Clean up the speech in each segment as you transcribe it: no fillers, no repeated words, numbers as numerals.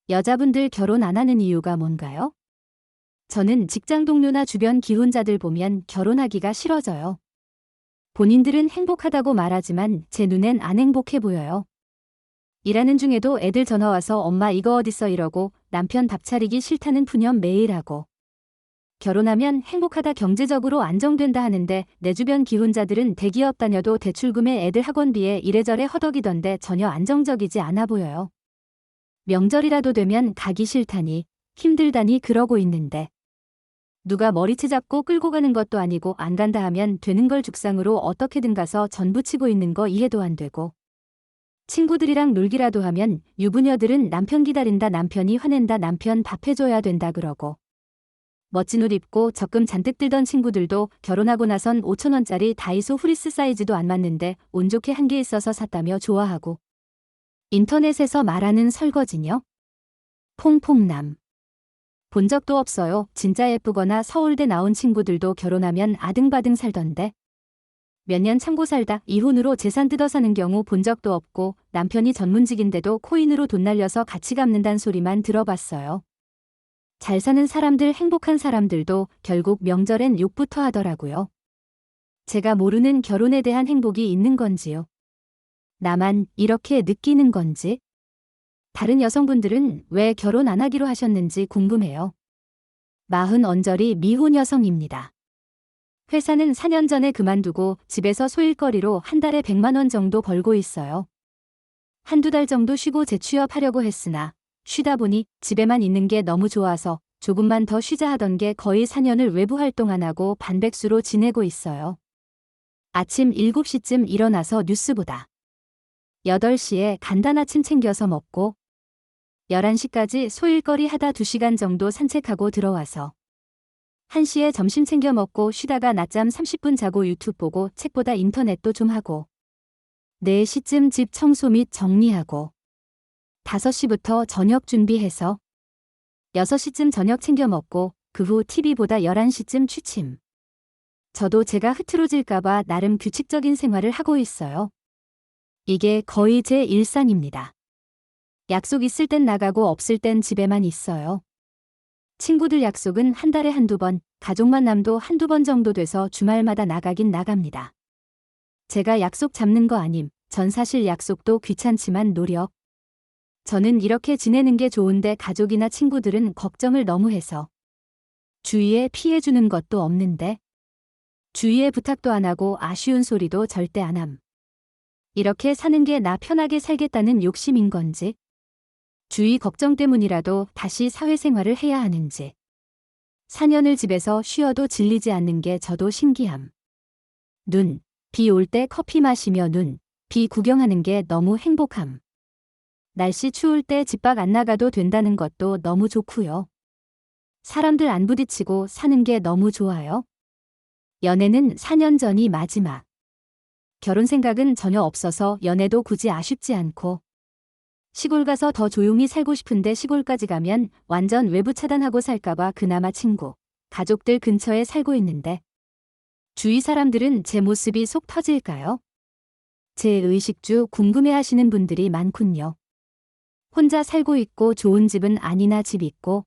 여자분들 결혼 안 하는 이유가 뭔가요? 저는 직장 동료나 주변 기혼자들 보면 결혼하기가 싫어져요. 본인들은 행복하다고 말하지만 제 눈엔 안 행복해 보여요. 일하는 중에도 애들 전화 와서 엄마 이거 어딨어 이러고 남편 밥 차리기 싫다는 푸념 매일 하고 결혼하면 행복하다 경제적으로 안정된다 하는데 내 주변 기혼자들은 대기업 다녀도 대출금에 애들 학원비에 이래저래 허덕이던데 전혀 안정적이지 않아 보여요. 명절이라도 되면 가기 싫다니 힘들다니 그러고 있는데 누가 머리채 잡고 끌고 가는 것도 아니고 안 간다 하면 되는 걸 죽상으로 어떻게든 가서 전부치고 있는 거 이해도 안 되고 친구들이랑 놀기라도 하면 유부녀들은 남편 기다린다 남편이 화낸다 남편 밥 해줘야 된다 그러고 멋진 옷 입고 적금 잔뜩 들던 친구들도 결혼하고 나선 5,000원짜리 다이소 후리스 사이즈도 안 맞는데 운 좋게 한 개 있어서 샀다며 좋아하고 인터넷에서 말하는 설거지녀? 퐁퐁남. 본 적도 없어요. 진짜 예쁘거나 서울대 나온 친구들도 결혼하면 아등바등 살던데. 몇 년 참고 살다 이혼으로 재산 뜯어 사는 경우 본 적도 없고 남편이 전문직인데도 코인으로 돈 날려서 같이 갚는다는 소리만 들어봤어요. 잘 사는 사람들 행복한 사람들도 결국 명절엔 욕부터 하더라고요. 제가 모르는 결혼에 대한 행복이 있는 건지요. 나만 이렇게 느끼는 건지. 다른 여성분들은 왜 결혼 안 하기로 하셨는지 궁금해요. 40 언저리 미혼 여성입니다. 회사는 4년 전에 그만두고 집에서 소일거리로 한 달에 100만 원 정도 벌고 있어요. 한두 달 정도 쉬고 재취업하려고 했으나 쉬다 보니 집에만 있는 게 너무 좋아서 조금만 더 쉬자 하던 게 거의 4년을 외부 활동 안 하고 반백수로 지내고 있어요. 아침 7시쯤 일어나서 뉴스 보다 8시에 간단 아침 챙겨서 먹고 11시까지 소일거리 하다 2시간 정도 산책하고 들어와서 1시에 점심 챙겨 먹고 쉬다가 낮잠 30분 자고 유튜브 보고 책 보다 인터넷도 좀 하고 4시쯤 집 청소 및 정리하고 5시부터 저녁 준비해서 6시쯤 저녁 챙겨 먹고 그 후 TV 보다 11시쯤 취침. 저도 제가 흐트러질까봐 나름 규칙적인 생활을 하고 있어요. 이게 거의 제 일상입니다. 약속 있을 땐 나가고 없을 땐 집에만 있어요. 친구들 약속은 한 달에 한두 번, 가족 만남도 한두 번 정도 돼서 주말마다 나가긴 나갑니다. 제가 약속 잡는 거 아님, 전 사실 약속도 귀찮지만 노력. 저는 이렇게 지내는 게 좋은데 가족이나 친구들은 걱정을 너무 해서 주위에 피해주는 것도 없는데 주위에 부탁도 안 하고 아쉬운 소리도 절대 안 함. 이렇게 사는 게 나 편하게 살겠다는 욕심인 건지 주위 걱정 때문이라도 다시 사회생활을 해야 하는지 4년을 집에서 쉬어도 질리지 않는 게 저도 신기함. 눈, 비 올 때 커피 마시며 비 구경하는 게 너무 행복함. 날씨 추울 때 집 밖 안 나가도 된다는 것도 너무 좋고요. 사람들 안 부딪히고 사는 게 너무 좋아요. 연애는 4년 전이 마지막. 결혼 생각은 전혀 없어서 연애도 굳이 아쉽지 않고 시골 가서 더 조용히 살고 싶은데 시골까지 가면 완전 외부 차단하고 살까봐 그나마 친구, 가족들 근처에 살고 있는데 주위 사람들은 제 모습이 속 터질까요? 제 의식주 궁금해하시는 분들이 많군요. 혼자 살고 있고 좋은 집은 아니나 집 있고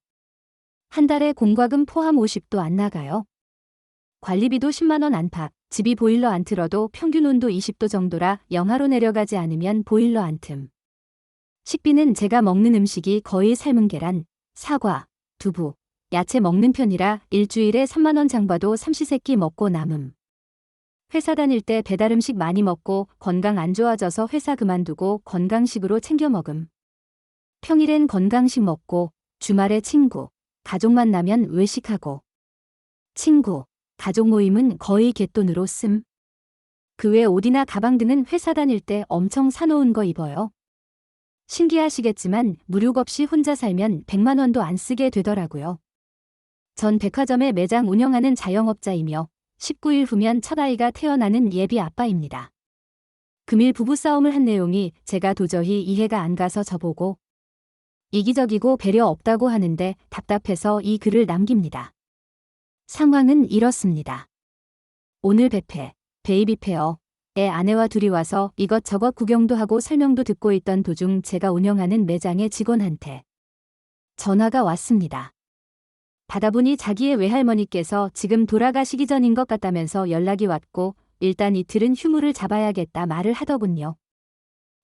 한 달에 공과금 포함 50도 안 나가요. 관리비도 10만 원 안팎, 집이 보일러 안 틀어도 평균 온도 20도 정도라 영하로 내려가지 않으면 보일러 안 틈. 식비는 제가 먹는 음식이 거의 삶은 계란, 사과, 두부, 야채 먹는 편이라 일주일에 3만 원 장봐도 삼시세끼 먹고 남음. 회사 다닐 때 배달 음식 많이 먹고 건강 안 좋아져서 회사 그만두고 건강식으로 챙겨 먹음. 평일엔 건강식 먹고 주말에 친구, 가족 만나면 외식하고 친구, 가족 모임은 거의 갯돈으로 씀. 그 외 옷이나 가방 등은 회사 다닐 때 엄청 사놓은 거 입어요. 신기하시겠지만 무력 없이 혼자 살면 100만 원도 안 쓰게 되더라고요. 전 백화점에 매장 운영하는 자영업자이며 19일 후면 첫 아이가 태어나는 예비 아빠입니다. 금일 부부싸움을 한 내용이 제가 도저히 이해가 안 가서 저보고 이기적이고 배려 없다고 하는데 답답해서 이 글을 남깁니다. 상황은 이렇습니다. 오늘 베페, 베이비 페어의 아내와 둘이 와서 이것저것 구경도 하고 설명도 듣고 있던 도중 제가 운영하는 매장의 직원한테 전화가 왔습니다. 받아보니 자기의 외할머니께서 지금 돌아가시기 전인 것 같다면서 연락이 왔고 일단 이틀은 휴무를 잡아야겠다 말을 하더군요.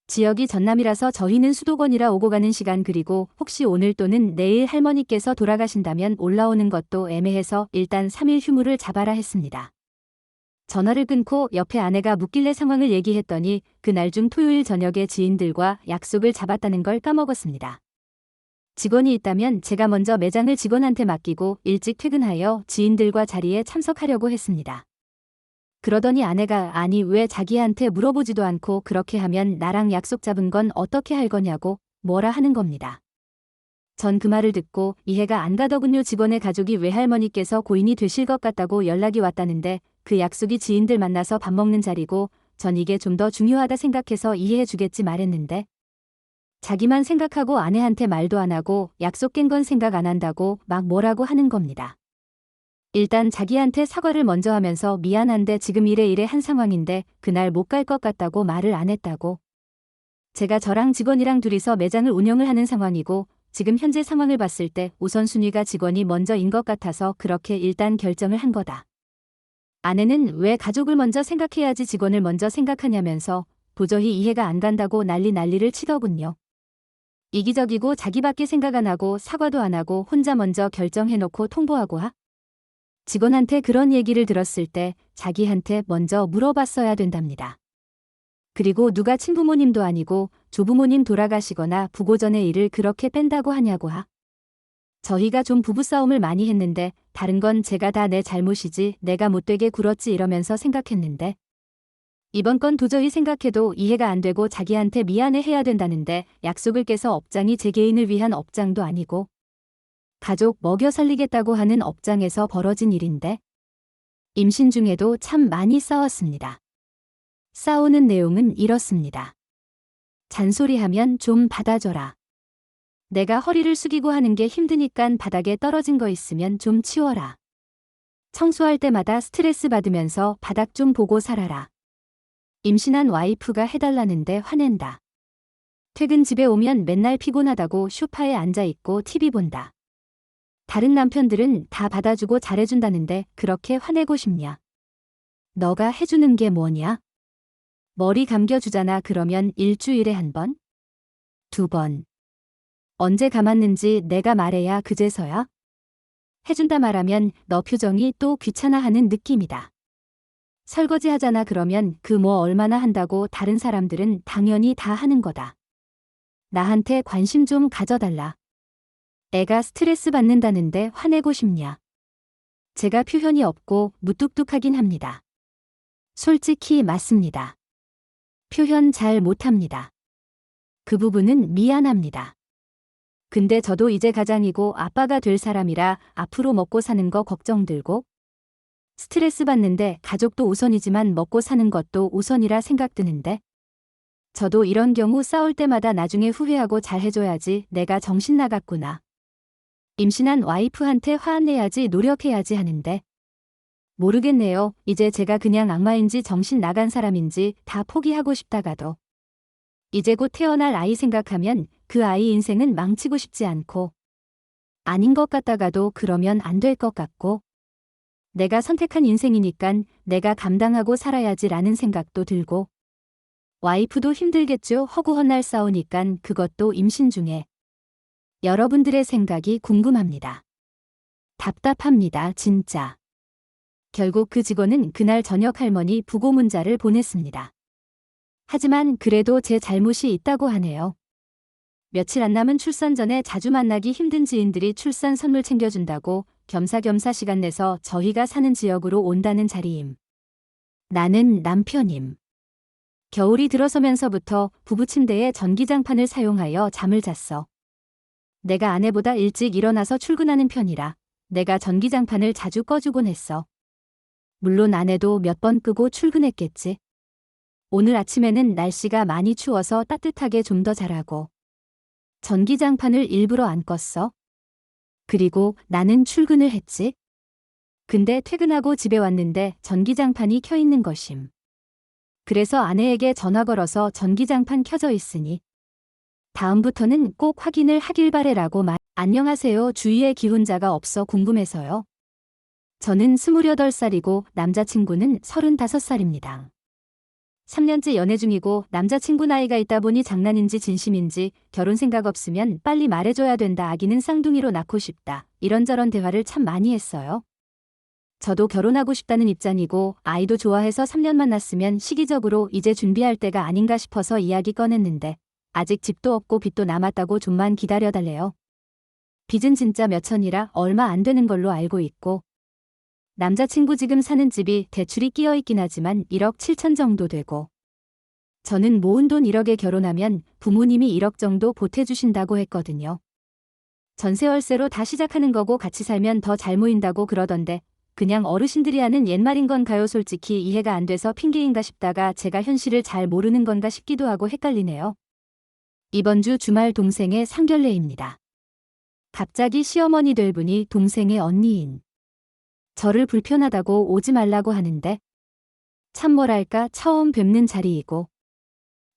지역이 전남이라서 저희는 수도권이라 오고 가는 시간 그리고 혹시 오늘 또는 내일 할머니께서 돌아가신다면 올라오는 것도 애매해서 일단 3일 휴무를 잡아라 했습니다. 전화를 끊고 옆에 아내가 묻길래 상황을 얘기했더니 그날 중 토요일 저녁에 지인들과 약속을 잡았다는 걸 까먹었습니다. 직원이 있다면 제가 먼저 매장을 직원한테 맡기고 일찍 퇴근하여 지인들과 자리에 참석하려고 했습니다. 그러더니 아내가 아니 왜 자기한테 물어보지도 않고 그렇게 하면 나랑 약속 잡은 건 어떻게 할 거냐고 뭐라 하는 겁니다. 전 그 말을 듣고 이해가 안 가더군요. 직원의 가족이 외할머니께서 고인이 되실 것 같다고 연락이 왔다는데 그 약속이 지인들 만나서 밥 먹는 자리고 전 이게 좀 더 중요하다 생각해서 이해해 주겠지 말했는데 자기만 생각하고 아내한테 말도 안 하고 약속 깬 건 생각 안 한다고 막 뭐라고 하는 겁니다. 일단 자기한테 사과를 먼저 하면서 미안한데 지금 이래 한 상황인데 그날 못 갈 것 같다고 말을 안 했다고. 제가 저랑 직원이랑 둘이서 매장을 운영을 하는 상황이고 지금 현재 상황을 봤을 때 우선순위가 직원이 먼저인 것 같아서 그렇게 일단 결정을 한 거다. 아내는 왜 가족을 먼저 생각해야지 직원을 먼저 생각하냐면서 도저히 이해가 안 간다고 난리를 치더군요. 이기적이고 자기밖에 생각 안 하고 사과도 안 하고 혼자 먼저 결정해놓고 통보하고 직원한테 그런 얘기를 들었을 때 자기한테 먼저 물어봤어야 된답니다. 그리고 누가 친부모님도 아니고 조부모님 돌아가시거나 부고 전의 일을 그렇게 뺀다고 하냐고 저희가 좀 부부싸움을 많이 했는데 다른 건 제가 다 내 잘못이지 내가 못되게 굴었지 이러면서 생각했는데 이번 건 도저히 생각해도 이해가 안 되고 자기한테 미안해 해야 된다는데 약속을 깨서 업장이 제 개인을 위한 업장도 아니고 가족 먹여 살리겠다고 하는 업장에서 벌어진 일인데 임신 중에도 참 많이 싸웠습니다. 싸우는 내용은 이렇습니다. 잔소리하면 좀 받아줘라. 내가 허리를 숙이고 하는 게 힘드니깐 바닥에 떨어진 거 있으면 좀 치워라. 청소할 때마다 스트레스 받으면서 바닥 좀 보고 살아라. 임신한 와이프가 해달라는데 화낸다. 퇴근 집에 오면 맨날 피곤하다고 소파에 앉아있고 TV 본다. 다른 남편들은 다 받아주고 잘해준다는데 그렇게 화내고 싶냐? 너가 해주는 게 뭐냐? 머리 감겨주잖아. 그러면 일주일에 1번? 2번. 언제 감았는지 내가 말해야 그제서야? 해준다 말하면 너 표정이 또 귀찮아하는 느낌이다. 설거지 하잖아. 그러면 그 뭐 얼마나 한다고 다른 사람들은 당연히 다 하는 거다. 나한테 관심 좀 가져달라. 애가 스트레스 받는다는데 화내고 싶냐? 제가 표현이 없고 무뚝뚝하긴 합니다. 솔직히 맞습니다. 표현 잘 못합니다. 그 부분은 미안합니다. 근데 저도 이제 가장이고 아빠가 될 사람이라 앞으로 먹고 사는 거 걱정 들고 스트레스 받는데 가족도 우선이지만 먹고 사는 것도 우선이라 생각 드는데 저도 이런 경우 싸울 때마다 나중에 후회하고 잘 해줘야지 내가 정신 나갔구나. 임신한 와이프한테 화내야지 노력해야지 하는데 모르겠네요. 이제 제가 그냥 악마인지 정신 나간 사람인지 다 포기하고 싶다가도 이제 곧 태어날 아이 생각하면 그 아이 인생은 망치고 싶지 않고 아닌 것 같다가도 그러면 안 될 것 같고 내가 선택한 인생이니깐 내가 감당하고 살아야지라는 생각도 들고 와이프도 힘들겠죠. 허구헌날 싸우니깐 그것도 임신 중에 여러분들의 생각이 궁금합니다. 답답합니다. 진짜. 결국 그 직원은 그날 저녁 할머니 부고 문자를 보냈습니다. 하지만 그래도 제 잘못이 있다고 하네요. 며칠 안 남은 출산 전에 자주 만나기 힘든 지인들이 출산 선물 챙겨준다고 겸사겸사 시간 내서 저희가 사는 지역으로 온다는 자리임. 나는 남편임. 겨울이 들어서면서부터 부부 침대에 전기장판을 사용하여 잠을 잤어. 내가 아내보다 일찍 일어나서 출근하는 편이라 내가 전기장판을 자주 꺼주곤 했어. 물론 아내도 몇 번 끄고 출근했겠지. 오늘 아침에는 날씨가 많이 추워서 따뜻하게 좀 더 자라고 전기장판을 일부러 안 껐어. 그리고 나는 출근을 했지. 근데 퇴근하고 집에 왔는데 전기장판이 켜 있는 것임. 그래서 아내에게 전화 걸어서 전기장판 켜져 있으니 다음부터는 꼭 확인을 하길 바래라고 안녕하세요. 주위에 기혼자가 없어 궁금해서요. 저는 28살이고 남자친구는 35살입니다. 3년째 연애 중이고 남자친구 나이가 있다 보니 장난인지 진심인지 결혼 생각 없으면 빨리 말해줘야 된다. 아기는 쌍둥이로 낳고 싶다. 이런저런 대화를 참 많이 했어요. 저도 결혼하고 싶다는 입장이고 아이도 좋아해서 3년 만났으면 시기적으로 이제 준비할 때가 아닌가 싶어서 이야기 꺼냈는데 아직 집도 없고 빚도 남았다고 좀만 기다려달래요. 빚은 진짜 몇천이라 얼마 안 되는 걸로 알고 있고 남자친구 지금 사는 집이 대출이 끼어 있긴 하지만 1억 7천 정도 되고 저는 모은 돈 1억에 결혼하면 부모님이 1억 정도 보태주신다고 했거든요. 전세월세로 다 시작하는 거고 같이 살면 더 잘 모인다고 그러던데 그냥 어르신들이 하는 옛말인 건가요? 솔직히 이해가 안 돼서 핑계인가 싶다가 제가 현실을 잘 모르는 건가 싶기도 하고 헷갈리네요. 이번 주 주말 동생의 상견례입니다. 갑자기 시어머니 될 분이 동생의 언니인 저를 불편하다고 오지 말라고 하는데 참 뭐랄까 처음 뵙는 자리이고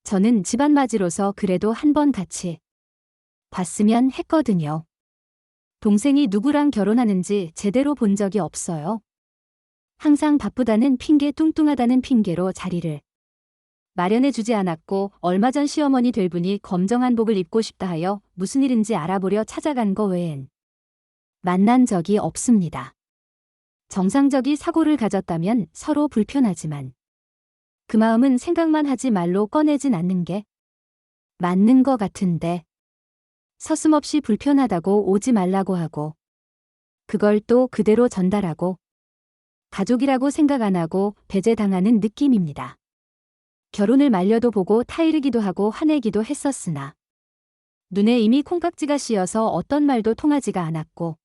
저는 집안 맞이로서 그래도 한번 같이 봤으면 했거든요. 동생이 누구랑 결혼하는지 제대로 본 적이 없어요. 항상 바쁘다는 핑계 뚱뚱하다는 핑계로 자리를 마련해 주지 않았고 얼마 전 시어머니 될 분이 검정 한복을 입고 싶다 하여 무슨 일인지 알아보려 찾아간 거 외엔 만난 적이 없습니다. 정상적이 사고를 가졌다면 서로 불편하지만 그 마음은 생각만 하지 말로 꺼내진 않는 게 맞는 거 같은데 서슴없이 불편하다고 오지 말라고 하고 그걸 또 그대로 전달하고 가족이라고 생각 안 하고 배제당하는 느낌입니다. 결혼을 말려도 보고 타이르기도 하고 화내기도 했었으나 눈에 이미 콩깍지가 씌어서 어떤 말도 통하지가 않았고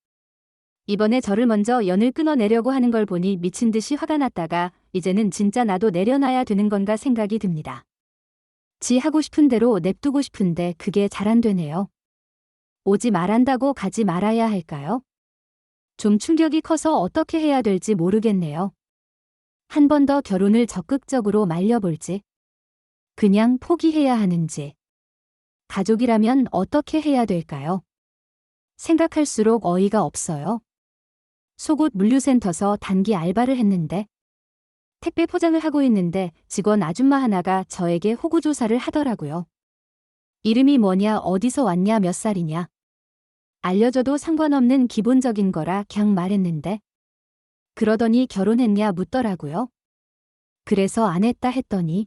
이번에 저를 먼저 연을 끊어내려고 하는 걸 보니 미친 듯이 화가 났다가 이제는 진짜 나도 내려놔야 되는 건가 생각이 듭니다. 지 하고 싶은 대로 냅두고 싶은데 그게 잘 안 되네요. 오지 말한다고 가지 말아야 할까요? 좀 충격이 커서 어떻게 해야 될지 모르겠네요. 한 번 더 결혼을 적극적으로 말려볼지 그냥 포기해야 하는지 가족이라면 어떻게 해야 될까요? 생각할수록 어이가 없어요. 속옷 물류센터서 단기 알바를 했는데 택배 포장을 하고 있는데 직원 아줌마 하나가 저에게 호구조사를 하더라고요. 이름이 뭐냐, 어디서 왔냐, 몇 살이냐. 알려줘도 상관없는 기본적인 거라 그냥 말했는데 그러더니 결혼했냐 묻더라고요. 그래서 안 했다 했더니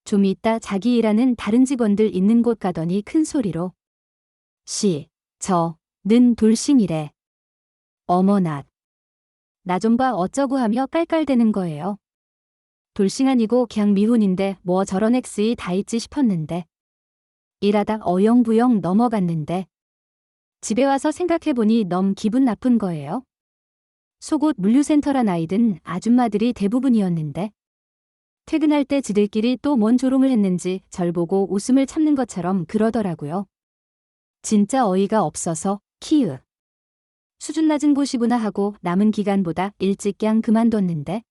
좀 이따 자기 일하는 다른 직원들 있는 곳 가더니 큰 소리로 저는 돌싱이래. 어머나. 나 좀 봐 어쩌고 하며 깔깔대는 거예요. 돌싱 아니고 그냥 미혼인데 뭐 저런 엑스이 다 있지 싶었는데 일하다 어영부영 넘어갔는데 집에 와서 생각해보니 너무 기분 나쁜 거예요. 속옷 물류센터란 아이든 아줌마들이 대부분이었는데 퇴근할 때 지들끼리 또 뭔 조롱을 했는지 절 보고 웃음을 참는 것처럼 그러더라고요. 진짜 어이가 없어서 키읔. 수준 낮은 곳이구나 하고 남은 기간보다 일찍 그냥 그만뒀는데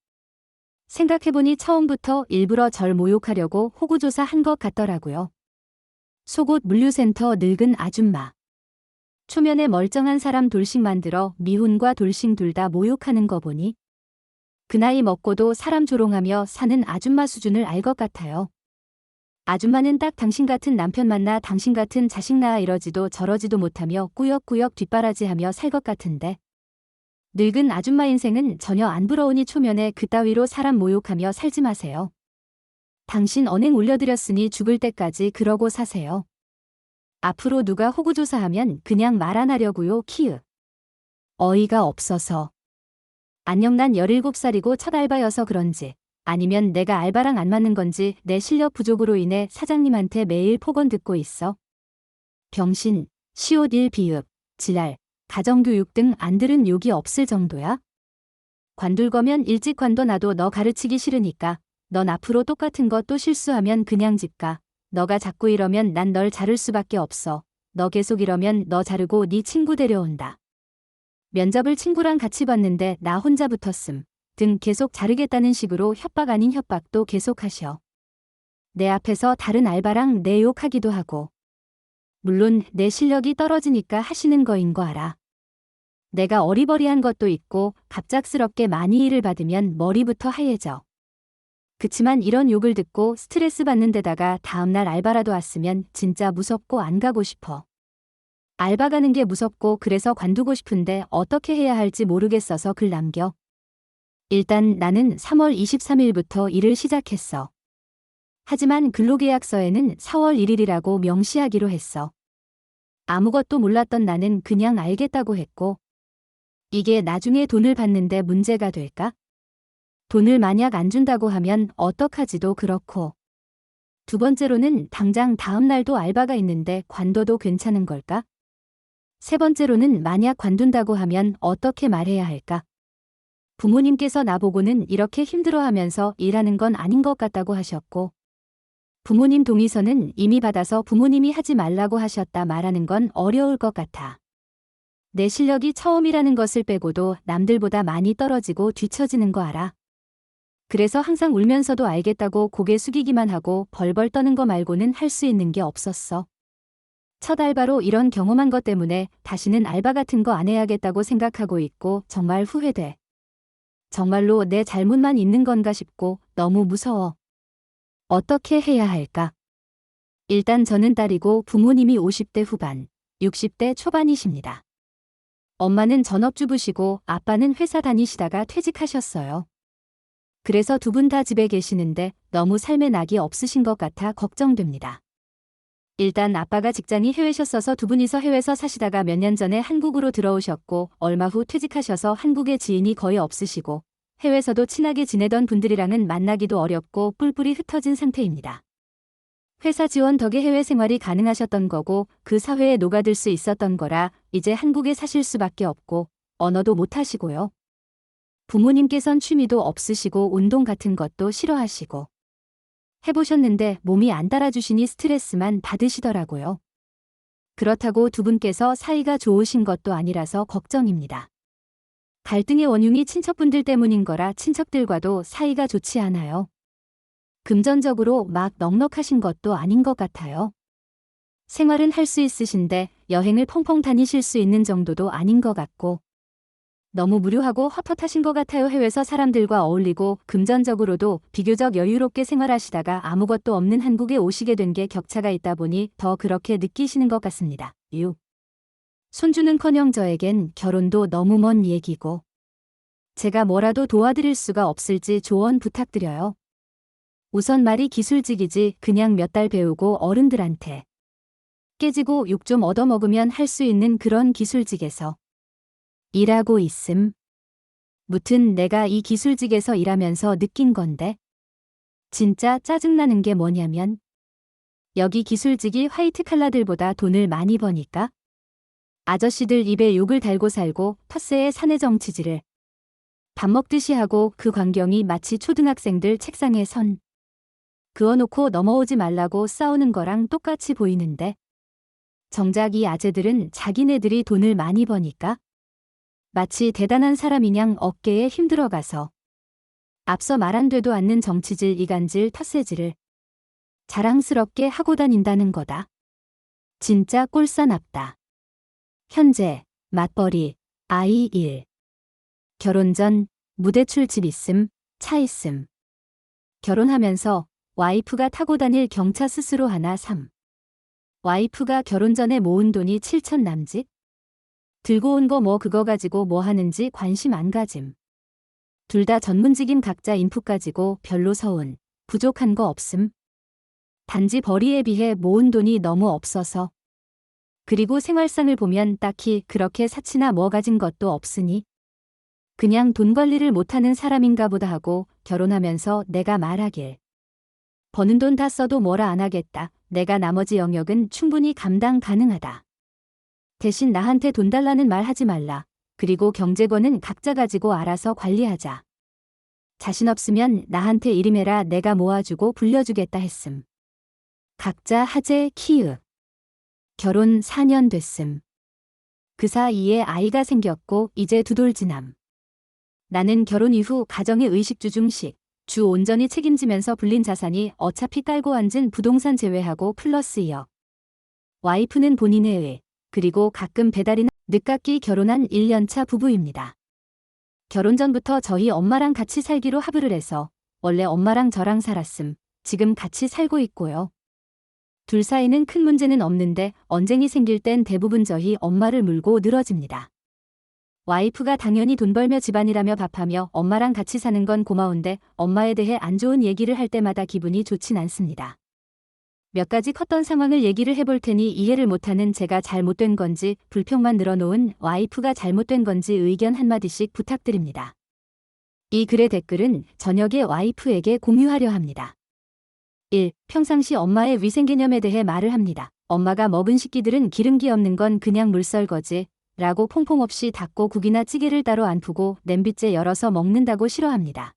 생각해보니 처음부터 일부러 절 모욕하려고 호구조사 한 것 같더라고요. 속옷 물류센터 늙은 아줌마. 초면에 멀쩡한 사람 돌싱 만들어 미혼과 돌싱 둘 다 모욕하는 거 보니 그 나이 먹고도 사람 조롱하며 사는 아줌마 수준을 알 것 같아요. 아줌마는 딱 당신 같은 남편 만나 당신 같은 자식 낳아 이러지도 저러지도 못하며 꾸역꾸역 뒷바라지하며 살 것 같은데 늙은 아줌마 인생은 전혀 안 부러우니 초면에 그따위로 사람 모욕하며 살지 마세요. 당신 언행 올려드렸으니 죽을 때까지 그러고 사세요. 앞으로 누가 호구조사하면 그냥 말 안 하려고요. 키읔. 어이가 없어서. 안녕 난 17살이고 첫 알바여서 그런지 아니면 내가 알바랑 안 맞는 건지 내 실력 부족으로 인해 사장님한테 매일 폭언 듣고 있어. 병신, 시옷 일 비읍, 지랄, 가정교육 등 안 들은 욕이 없을 정도야? 관둘 거면 일찍 관둬놔도 너 가르치기 싫으니까 넌 앞으로 똑같은 거 또 실수하면 그냥 집 가. 너가 자꾸 이러면 난 널 자를 수밖에 없어. 너 계속 이러면 너 자르고 네 친구 데려온다. 면접을 친구랑 같이 봤는데 나 혼자 붙었음. 등 계속 자르겠다는 식으로 협박 아닌 협박도 계속하셔. 내 앞에서 다른 알바랑 내 욕하기도 하고 물론 내 실력이 떨어지니까 하시는 거인 거 알아. 내가 어리버리한 것도 있고 갑작스럽게 많이 일을 받으면 머리부터 하얘져. 그치만 이런 욕을 듣고 스트레스 받는 데다가 다음날 알바라도 왔으면 진짜 무섭고 안 가고 싶어. 알바 가는 게 무섭고 그래서 관두고 싶은데 어떻게 해야 할지 모르겠어서 글 남겨. 일단 나는 3월 23일부터 일을 시작했어. 하지만 근로계약서에는 4월 1일이라고 명시하기로 했어. 아무것도 몰랐던 나는 그냥 알겠다고 했고, 이게 나중에 돈을 받는데 문제가 될까? 돈을 만약 안 준다고 하면 어떡하지도 그렇고. 두 번째로는 당장 다음 날도 알바가 있는데 관둬도 괜찮은 걸까? 세 번째로는 만약 관둔다고 하면 어떻게 말해야 할까? 부모님께서 나보고는 이렇게 힘들어하면서 일하는 건 아닌 것 같다고 하셨고, 부모님 동의서는 이미 받아서 부모님이 하지 말라고 하셨다 말하는 건 어려울 것 같아. 내 실력이 처음이라는 것을 빼고도 남들보다 많이 떨어지고 뒤처지는 거 알아. 그래서 항상 울면서도 알겠다고 고개 숙이기만 하고 벌벌 떠는 거 말고는 할 수 있는 게 없었어. 첫 알바로 이런 경험한 것 때문에 다시는 알바 같은 거 안 해야겠다고 생각하고 있고 정말 후회돼. 정말로 내 잘못만 있는 건가 싶고 너무 무서워. 어떻게 해야 할까? 일단 저는 딸이고 부모님이 50대 후반, 60대 초반이십니다. 엄마는 전업주부시고 아빠는 회사 다니시다가 퇴직하셨어요. 그래서 두 분 다 집에 계시는데 너무 삶에 낙이 없으신 것 같아 걱정됩니다. 일단 아빠가 직장이 해외셨어서 두 분이서 해외에서 사시다가 몇 년 전에 한국으로 들어오셨고 얼마 후 퇴직하셔서 한국에 지인이 거의 없으시고 해외에서도 친하게 지내던 분들이랑은 만나기도 어렵고 뿔뿔이 흩어진 상태입니다. 회사 지원 덕에 해외 생활이 가능하셨던 거고 그 사회에 녹아들 수 있었던 거라 이제 한국에 사실 수밖에 없고 언어도 못하시고요. 부모님께선 취미도 없으시고 운동 같은 것도 싫어하시고 해보셨는데 몸이 안 따라주시니 스트레스만 받으시더라고요. 그렇다고 두 분께서 사이가 좋으신 것도 아니라서 걱정입니다. 갈등의 원흉이 친척분들 때문인 거라 친척들과도 사이가 좋지 않아요. 금전적으로 막 넉넉하신 것도 아닌 것 같아요. 생활은 할 수 있으신데 여행을 펑펑 다니실 수 있는 정도도 아닌 것 같고 너무 무료하고 헛헛하신 것 같아요. 해외에서 사람들과 어울리고 금전적으로도 비교적 여유롭게 생활하시다가 아무것도 없는 한국에 오시게 된 게 격차가 있다 보니 더 그렇게 느끼시는 것 같습니다. 손주는커녕 저에겐 결혼도 너무 먼 얘기고 제가 뭐라도 도와드릴 수가 없을지 조언 부탁드려요. 우선 말이 기술직이지 그냥 몇 달 배우고 어른들한테 깨지고 욕 좀 얻어먹으면 할 수 있는 그런 기술직에서 일하고 있음. 무튼 내가 이 기술직에서 일하면서 느낀 건데 진짜 짜증나는 게 뭐냐면 여기 기술직이 화이트 칼라들보다 돈을 많이 버니까 아저씨들 입에 욕을 달고 살고 텃세에 사내 정치질을 밥 먹듯이 하고 그 광경이 마치 초등학생들 책상에 선 그어놓고 넘어오지 말라고 싸우는 거랑 똑같이 보이는데 정작 이 아재들은 자기네들이 돈을 많이 버니까 마치 대단한 사람이냥 어깨에 힘들어가서 앞서 말한 되도 않는 정치질 이간질 텃세질을 자랑스럽게 하고 다닌다는 거다. 진짜 꼴싸납다. 현재 맞벌이 아이 1 결혼 전 무대 출집 있음 차 있음 결혼하면서 와이프가 타고 다닐 경차 스스로 하나 3 와이프가 결혼 전에 모은 돈이 7천 남짓 들고 온 거 뭐 그거 가지고 뭐 하는지 관심 안 가짐. 둘 다 전문직임 각자 인풋 가지고 별로 서운, 부족한 거 없음. 단지 벌이에 비해 모은 돈이 너무 없어서. 그리고 생활상을 보면 딱히 그렇게 사치나 뭐 가진 것도 없으니. 그냥 돈 관리를 못하는 사람인가 보다 하고 결혼하면서 내가 말하길. 버는 돈 다 써도 뭐라 안 하겠다. 내가 나머지 영역은 충분히 감당 가능하다. 대신 나한테 돈 달라는 말 하지 말라. 그리고 경제권은 각자 가지고 알아서 관리하자. 자신 없으면 나한테 이름해라. 내가 모아주고 불려주겠다 했음. 각자 하재 키읔. 결혼 4년 됐음. 그 사이에 아이가 생겼고 이제 2돌 지남. 나는 결혼 이후 가정의 의식주 중식, 주 온전히 책임지면서 불린 자산이 어차피 깔고 앉은 부동산 제외하고 플러스 2억. 와이프는 본인에 의해 그리고 가끔 배달이나 늦깎이 결혼한 1년차 부부입니다. 결혼 전부터 저희 엄마랑 같이 살기로 합의를 해서 원래 엄마랑 저랑 살았음. 지금 같이 살고 있고요. 둘 사이는 큰 문제는 없는데 언쟁이 생길 땐 대부분 저희 엄마를 물고 늘어집니다. 와이프가 당연히 돈 벌며 집안일하며 밥하며 엄마랑 같이 사는 건 고마운데 엄마에 대해 안 좋은 얘기를 할 때마다 기분이 좋진 않습니다. 몇 가지 컸던 상황을 얘기를 해볼 테니 이해를 못하는 제가 잘못된 건지 불평만 늘어놓은 와이프가 잘못된 건지 의견 한마디씩 부탁드립니다. 이 글의 댓글은 저녁에 와이프에게 공유하려 합니다. 1. 평상시 엄마의 위생개념에 대해 말을 합니다. 엄마가 먹은 식기들은 기름기 없는 건 그냥 물설거지 라고 퐁퐁 없이 닦고 국이나 찌개를 따로 안 푸고 냄비째 열어서 먹는다고 싫어합니다.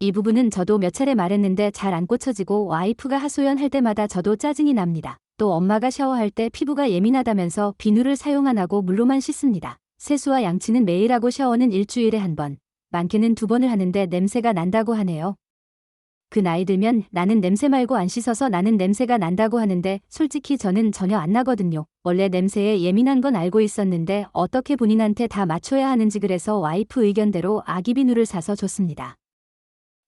이 부분은 저도 몇 차례 말했는데 잘 안 고쳐지고 와이프가 하소연할 때마다 저도 짜증이 납니다. 또 엄마가 샤워할 때 피부가 예민하다면서 비누를 사용 안 하고 물로만 씻습니다. 세수와 양치는 매일 하고 샤워는 일주일에 한 번, 많게는 2번을 하는데 냄새가 난다고 하네요. 그 나이 들면 나는 냄새 말고 안 씻어서 나는 냄새가 난다고 하는데 솔직히 저는 전혀 안 나거든요. 원래 냄새에 예민한 건 알고 있었는데 어떻게 본인한테 다 맞춰야 하는지 그래서 와이프 의견대로 아기 비누를 사서 줬습니다.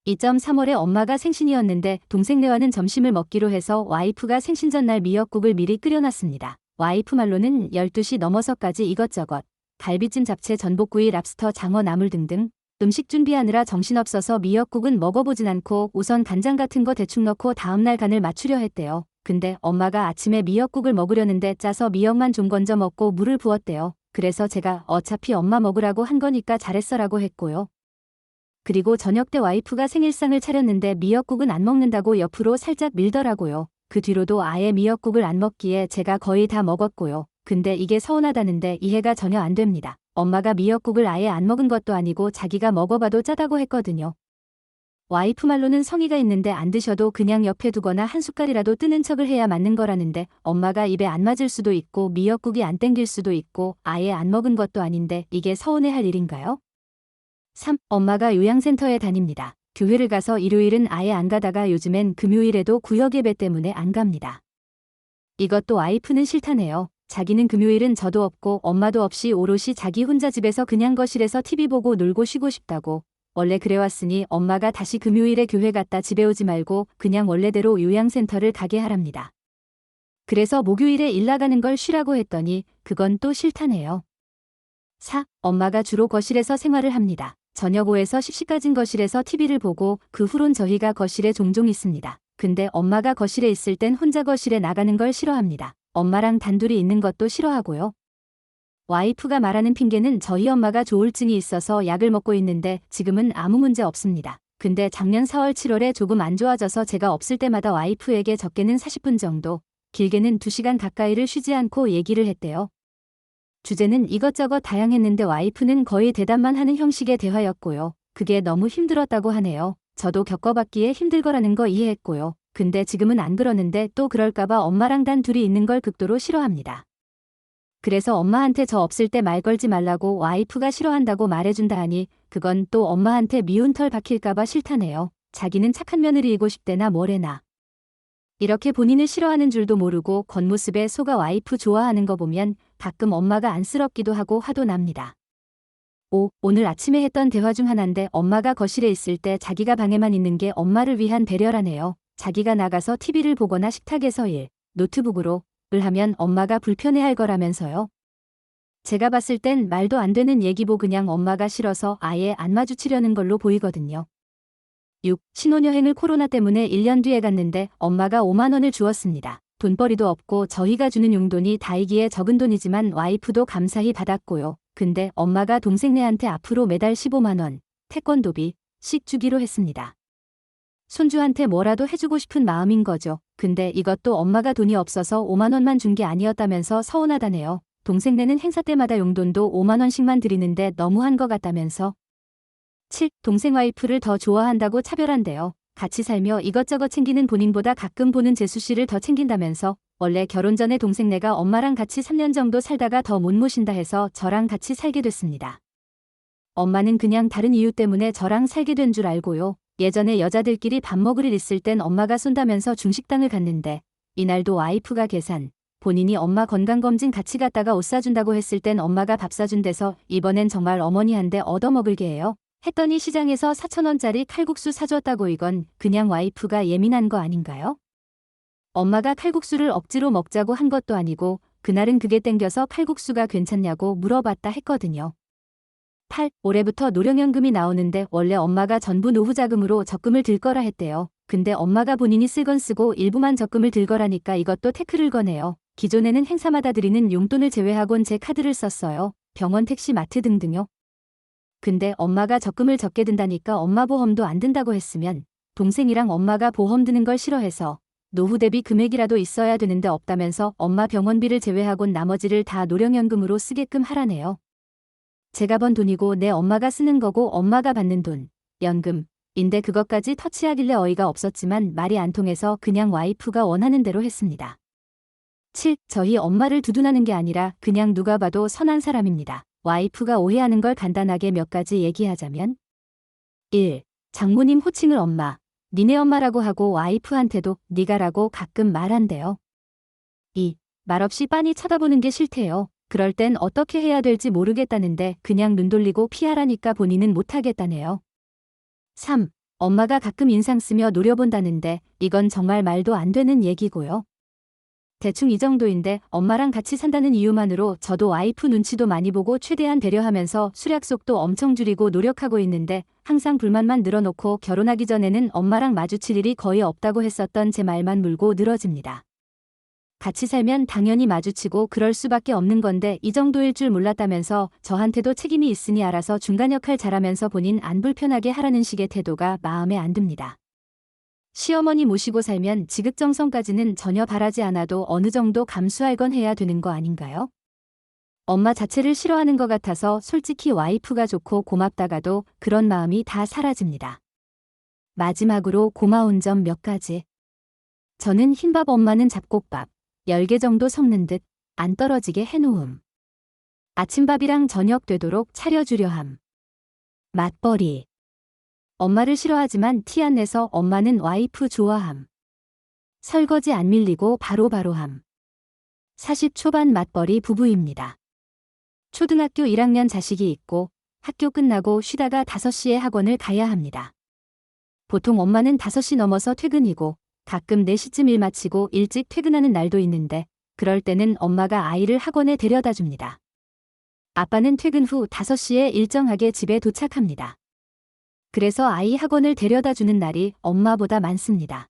2.3월에 엄마가 생신이었는데 동생네와는 점심을 먹기로 해서 와이프가 생신 전날 미역국을 미리 끓여놨습니다. 와이프 말로는 12시 넘어서까지 이것저것 갈비찜, 잡채, 전복구이, 랍스터, 장어, 나물 등등 음식 준비하느라 정신없어서 미역국은 먹어보진 않고 우선 간장 같은 거 대충 넣고 다음날 간을 맞추려 했대요. 근데 엄마가 아침에 미역국을 먹으려는데 짜서 미역만 좀 건져 먹고 물을 부었대요. 그래서 제가 어차피 엄마 먹으라고 한 거니까 잘했어라고 했고요. 그리고 저녁 때 와이프가 생일상을 차렸는데 미역국은 안 먹는다고 옆으로 살짝 밀더라고요. 그 뒤로도 아예 미역국을 안 먹기에 제가 거의 다 먹었고요. 근데 이게 서운하다는데 이해가 전혀 안 됩니다. 엄마가 미역국을 아예 안 먹은 것도 아니고 자기가 먹어봐도 짜다고 했거든요. 와이프 말로는 성의가 있는데 안 드셔도 그냥 옆에 두거나 한 숟갈이라도 뜨는 척을 해야 맞는 거라는데 엄마가 입에 안 맞을 수도 있고 미역국이 안 땡길 수도 있고 아예 안 먹은 것도 아닌데 이게 서운해할 일인가요? 3. 엄마가 요양센터에 다닙니다. 교회를 가서 일요일은 아예 안 가다가 요즘엔 금요일에도 구역 예배 때문에 안 갑니다. 이것도 와이프는 싫다네요. 자기는 금요일은 저도 없고 엄마도 없이 오롯이 자기 혼자 집에서 그냥 거실에서 TV 보고 놀고 쉬고 싶다고. 원래 그래왔으니 엄마가 다시 금요일에 교회 갔다 집에 오지 말고 그냥 원래대로 요양센터를 가게 하랍니다. 그래서 목요일에 일 나가는 걸 쉬라고 했더니 그건 또 싫다네요. 4. 엄마가 주로 거실에서 생활을 합니다. 저녁 5에서 10시까진 거실에서 TV를 보고 그 후론 저희가 거실에 종종 있습니다. 근데 엄마가 거실에 있을 땐 혼자 거실에 나가는 걸 싫어합니다. 엄마랑 단둘이 있는 것도 싫어하고요. 와이프가 말하는 핑계는 저희 엄마가 조울증이 있어서 약을 먹고 있는데 지금은 아무 문제 없습니다. 근데 작년 4월 7월에 조금 안 좋아져서 제가 없을 때마다 와이프에게 적게는 40분 정도, 길게는 2시간 가까이를 쉬지 않고 얘기를 했대요. 주제는 이것저것 다양했는데 와이프는 거의 대답만 하는 형식의 대화였고요. 그게 너무 힘들었다고 하네요. 저도 겪어봤기에 힘들 거라는 거 이해했고요. 근데 지금은 안 그러는데 또 그럴까봐 엄마랑 단 둘이 있는 걸 극도로 싫어합니다. 그래서 엄마한테 저 없을 때 말 걸지 말라고 와이프가 싫어한다고 말해준다 하니 그건 또 엄마한테 미운 털 박힐까봐 싫다네요. 자기는 착한 며느리이고 싶대나 뭐래나. 이렇게 본인을 싫어하는 줄도 모르고 겉모습에 속아 와이프 좋아하는 거 보면 가끔 엄마가 안쓰럽기도 하고 화도 납니다. 5. 오늘 아침에 했던 대화 중 하나인데 엄마가 거실에 있을 때 자기가 방에만 있는 게 엄마를 위한 배려라네요. 자기가 나가서 TV를 보거나 식탁에서 일, 노트북으로 을 하면 엄마가 불편해할 거라면서요. 제가 봤을 땐 말도 안 되는 얘기보 그냥 엄마가 싫어서 아예 안 마주치려는 걸로 보이거든요. 6. 신혼여행을 코로나 때문에 1년 뒤에 갔는데 엄마가 5만 원을 주었습니다. 돈벌이도 없고 저희가 주는 용돈이 다이기에 적은 돈이지만 와이프도 감사히 받았고요. 근데 엄마가 동생네한테 앞으로 매달 15만 원, 태권도비씩 주기로 했습니다. 손주한테 뭐라도 해주고 싶은 마음인 거죠. 근데 이것도 엄마가 돈이 없어서 5만 원만 준 게 아니었다면서 서운하다네요. 동생네는 행사 때마다 용돈도 5만 원씩만 드리는데 너무한 것 같다면서. 7. 동생 와이프를 더 좋아한다고 차별한대요. 같이 살며 이것저것 챙기는 본인보다 가끔 보는 재수씨를 더 챙긴다면서. 원래 결혼 전에 동생네가 엄마랑 같이 3년 정도 살다가 더 못 모신다 해서 저랑 같이 살게 됐습니다. 엄마는 그냥 다른 이유 때문에 저랑 살게 된 줄 알고요. 예전에 여자들끼리 밥 먹을 일 있을 땐 엄마가 쏜다면서 중식당을 갔는데 이날도 와이프가 계산, 본인이 엄마 건강검진 같이 갔다가 옷 사준다고 했을 땐 엄마가 밥 사준 데서 이번엔 정말 어머니한테 얻어먹을게 해요. 했더니 시장에서 4,000원짜리 칼국수 사줬다고. 이건 그냥 와이프가 예민한 거 아닌가요? 엄마가 칼국수를 억지로 먹자고 한 것도 아니고 그날은 그게 땡겨서 칼국수가 괜찮냐고 물어봤다 했거든요. 8. 올해부터 노령연금이 나오는데 원래 엄마가 전부 노후자금으로 적금을 들 거라 했대요. 근데 엄마가 본인이 쓸 건 쓰고 일부만 적금을 들 거라니까 이것도 태클을 거네요. 기존에는 행사마다 드리는 용돈을 제외하곤 제 카드를 썼어요. 병원, 택시, 마트 등등요. 근데 엄마가 적금을 적게 든다니까 엄마 보험도 안 든다고 했으면 동생이랑 엄마가 보험 드는 걸 싫어해서 노후 대비 금액이라도 있어야 되는데 없다면서 엄마 병원비를 제외하곤 나머지를 다 노령연금으로 쓰게끔 하라네요. 제가 번 돈이고 내 엄마가 쓰는 거고 엄마가 받는 돈, 연금인데 그것까지 터치하길래 어이가 없었지만 말이 안 통해서 그냥 와이프가 원하는 대로 했습니다. 7. 저희 엄마를 두둔하는 게 아니라 그냥 누가 봐도 선한 사람입니다. 와이프가 오해하는 걸 간단하게 몇 가지 얘기하자면 1. 장모님 호칭을 엄마, 니네 엄마라고 하고 와이프한테도 니가라고 가끔 말한대요. 2. 말없이 빤히 쳐다보는 게 싫대요. 그럴 땐 어떻게 해야 될지 모르겠다는데 그냥 눈 돌리고 피하라니까 본인은 못하겠다네요. 3. 엄마가 가끔 인상 쓰며 노려본다는데 이건 정말 말도 안 되는 얘기고요. 대충 이 정도인데 엄마랑 같이 산다는 이유만으로 저도 와이프 눈치도 많이 보고 최대한 배려하면서 수략속도 엄청 줄이고 노력하고 있는데 항상 불만만 늘어놓고 결혼하기 전에는 엄마랑 마주칠 일이 거의 없다고 했었던 제 말만 물고 늘어집니다. 같이 살면 당연히 마주치고 그럴 수밖에 없는 건데 이 정도일 줄 몰랐다면서 저한테도 책임이 있으니 알아서 중간 역할 잘하면서 본인 안 불편하게 하라는 식의 태도가 마음에 안 듭니다. 시어머니 모시고 살면 지극정성까지는 전혀 바라지 않아도 어느 정도 감수할 건 해야 되는 거 아닌가요? 엄마 자체를 싫어하는 것 같아서 솔직히 와이프가 좋고 고맙다가도 그런 마음이 다 사라집니다. 마지막으로 고마운 점 몇 가지. 저는 흰밥 엄마는 잡곡밥 10개 정도 섞는 듯 안 떨어지게 해놓음. 아침밥이랑 저녁 되도록 차려주려 함. 맞벌이. 엄마를 싫어하지만 티 안 내서 엄마는 와이프 좋아함. 설거지 안 밀리고 바로바로 함. 40 초반 맞벌이 부부입니다. 초등학교 1학년 자식이 있고 학교 끝나고 쉬다가 5시에 학원을 가야 합니다. 보통 엄마는 5시 넘어서 퇴근이고 가끔 4시쯤 일 마치고 일찍 퇴근하는 날도 있는데 그럴 때는 엄마가 아이를 학원에 데려다 줍니다. 아빠는 퇴근 후 5시에 일정하게 집에 도착합니다. 그래서 아이 학원을 데려다 주는 날이 엄마보다 많습니다.